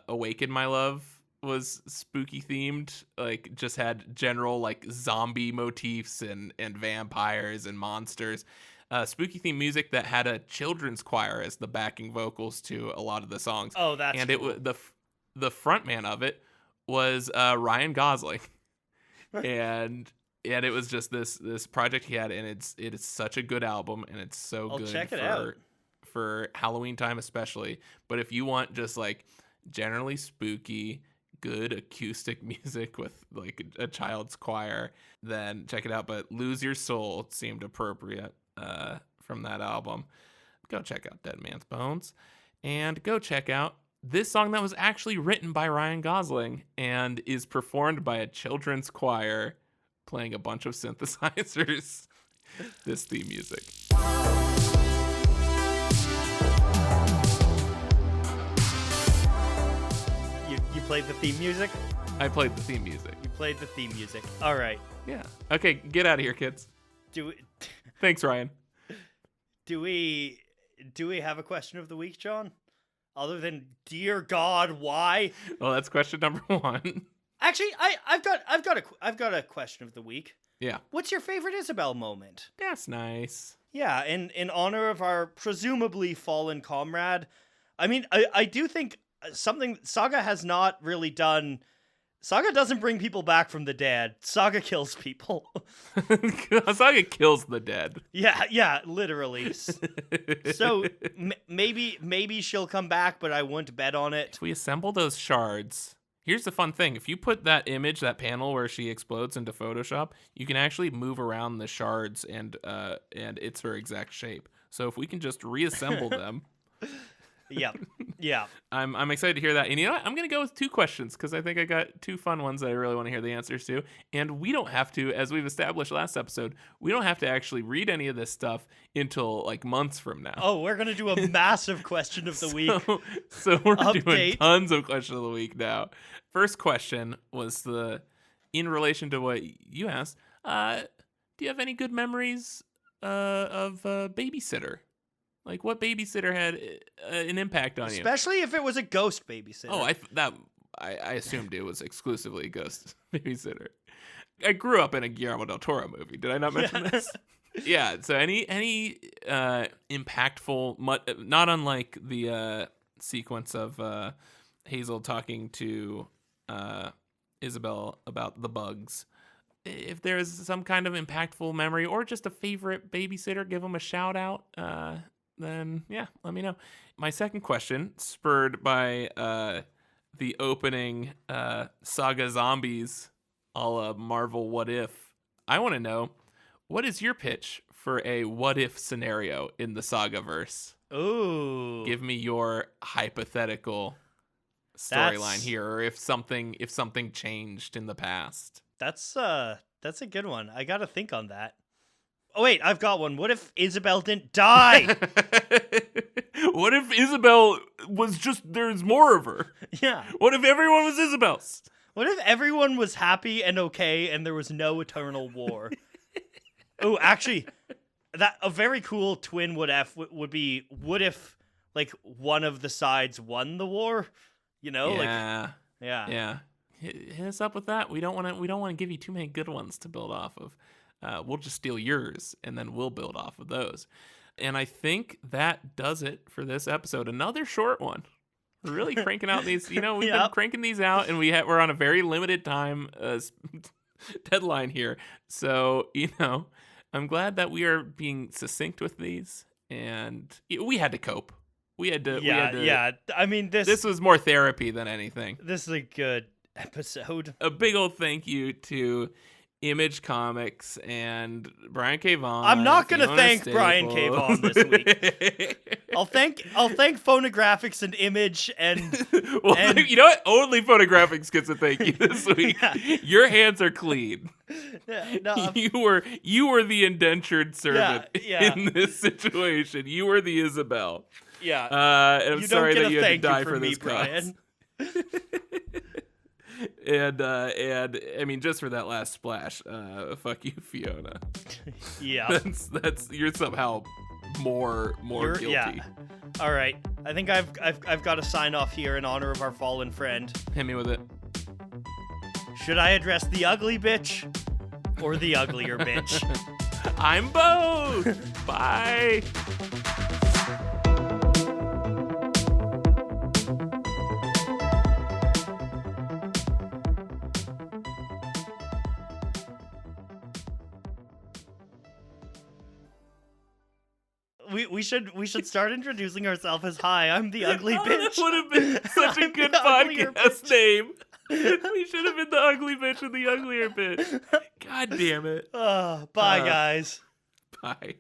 Speaker 1: Awaken My Love was spooky themed, like just had general like zombie motifs and vampires and monsters. Spooky themed music that had a children's choir as the backing vocals to a lot of the songs.
Speaker 2: Oh, that's
Speaker 1: and
Speaker 2: cool.
Speaker 1: it the front man of it was Ryan Gosling. and it was just this project he had, and it is such a good album, and it's so
Speaker 2: I'll
Speaker 1: good
Speaker 2: check it out.
Speaker 1: for Halloween time especially. But if you want just like generally spooky, good acoustic music with like a child's choir, then check it out. But Lose Your Soul seemed appropriate from that album. Go check out Dead Man's Bones, and go check out this song that was actually written by Ryan Gosling and is performed by a children's choir playing a bunch of synthesizers. This theme music.
Speaker 2: You played the theme music?
Speaker 1: I played the theme music.
Speaker 2: You played the theme music. All right.
Speaker 1: Yeah. Okay, get out of here, kids. Thanks, Ryan.
Speaker 2: Do we have a question of the week, John? Other than dear God, why?
Speaker 1: Well, that's question number 1.
Speaker 2: Actually, I've got a question of the week.
Speaker 1: Yeah.
Speaker 2: What's your favorite Isabel moment?
Speaker 1: That's nice.
Speaker 2: Yeah, in honor of our presumably fallen comrade. I mean, I do think something Saga has not really done. Saga doesn't bring people back from the dead. Saga kills people.
Speaker 1: Saga kills the dead.
Speaker 2: Yeah, literally. So maybe she'll come back, but I wouldn't bet on it.
Speaker 1: If we assemble those shards, here's the fun thing. If you put that image, that panel where she explodes into Photoshop, you can actually move around the shards and it's her exact shape. So if we can just reassemble them.
Speaker 2: Yep. Yeah.
Speaker 1: I'm excited to hear that. And you know what? I'm going to go with 2 questions because I think I got 2 fun ones that I really want to hear the answers to. And we don't have to, as we've established last episode, we don't have to actually read any of this stuff until like months from now.
Speaker 2: Oh, we're going to do a massive question of the week.
Speaker 1: So we're doing
Speaker 2: Update.
Speaker 1: tons of question of the week now. First question was in relation to what you asked. Do you have any good memories of Babysitter? Like, what babysitter had an impact on you?
Speaker 2: Especially if it was a ghost babysitter.
Speaker 1: Oh, I assumed it was exclusively a ghost babysitter. I grew up in a Guillermo del Toro movie. Did I not mention this? Yeah. So any impactful, not unlike the sequence of Hazel talking to Isabel about the bugs. If there's some kind of impactful memory or just a favorite babysitter, give them a shout out. Then yeah, let me know. My second question, spurred by the opening Saga zombies a la Marvel What If. I want to know, what is your pitch for a what if scenario in the Saga verse?
Speaker 2: Ooh.
Speaker 1: Give me your hypothetical storyline here, or if something changed in the past.
Speaker 2: That's a good one. I got to think on that. Oh wait, I've got one. What if Isabel didn't die?
Speaker 1: What if Isabel was just, there's more of her?
Speaker 2: Yeah.
Speaker 1: What if everyone was Isabel's?
Speaker 2: What if everyone was happy and okay and there was no eternal war? Oh, actually, that a very cool twin what if would be, what if like one of the sides won the war? You know,
Speaker 1: Yeah.
Speaker 2: yeah.
Speaker 1: Hit us up with that. We don't want to give you too many good ones to build off of. We'll just steal yours and then we'll build off of those. And I think that does it for this episode. Another short one. We're really cranking out these. We've been cranking these out, and we're on a very limited time deadline here. So I'm glad that we are being succinct with these, and we had to cope. We had to.
Speaker 2: Yeah. I mean,
Speaker 1: this was more therapy than anything.
Speaker 2: This is a good episode.
Speaker 1: A big old thank you to Image Comics and Brian K. Vaughan.
Speaker 2: I'm not going to thank Brian K. Vaughan this week. I'll thank Phonographics and Image and...
Speaker 1: Well, you know what? Only Phonographics gets a thank you this week. Yeah. Your hands are clean.
Speaker 2: Yeah, no,
Speaker 1: you were the indentured servant
Speaker 2: yeah.
Speaker 1: in this situation. You were the Isabel.
Speaker 2: Yeah.
Speaker 1: And I'm sorry that you had to die for this
Speaker 2: Brian.
Speaker 1: And I mean, just for that last splash, fuck you, Fiona.
Speaker 2: Yeah,
Speaker 1: that's you're somehow more guilty.
Speaker 2: Yeah. All right, I think I've got to sign off here in honor of our fallen friend.
Speaker 1: Hit me with it.
Speaker 2: Should I address the ugly bitch or the uglier bitch?
Speaker 1: I'm both. Bye.
Speaker 2: We should start introducing ourselves as, hi, I'm the ugly bitch.
Speaker 1: That would have been such a good podcast name. We should have been the ugly bitch and the uglier bitch. God damn it.
Speaker 2: Bye, guys.
Speaker 1: Bye.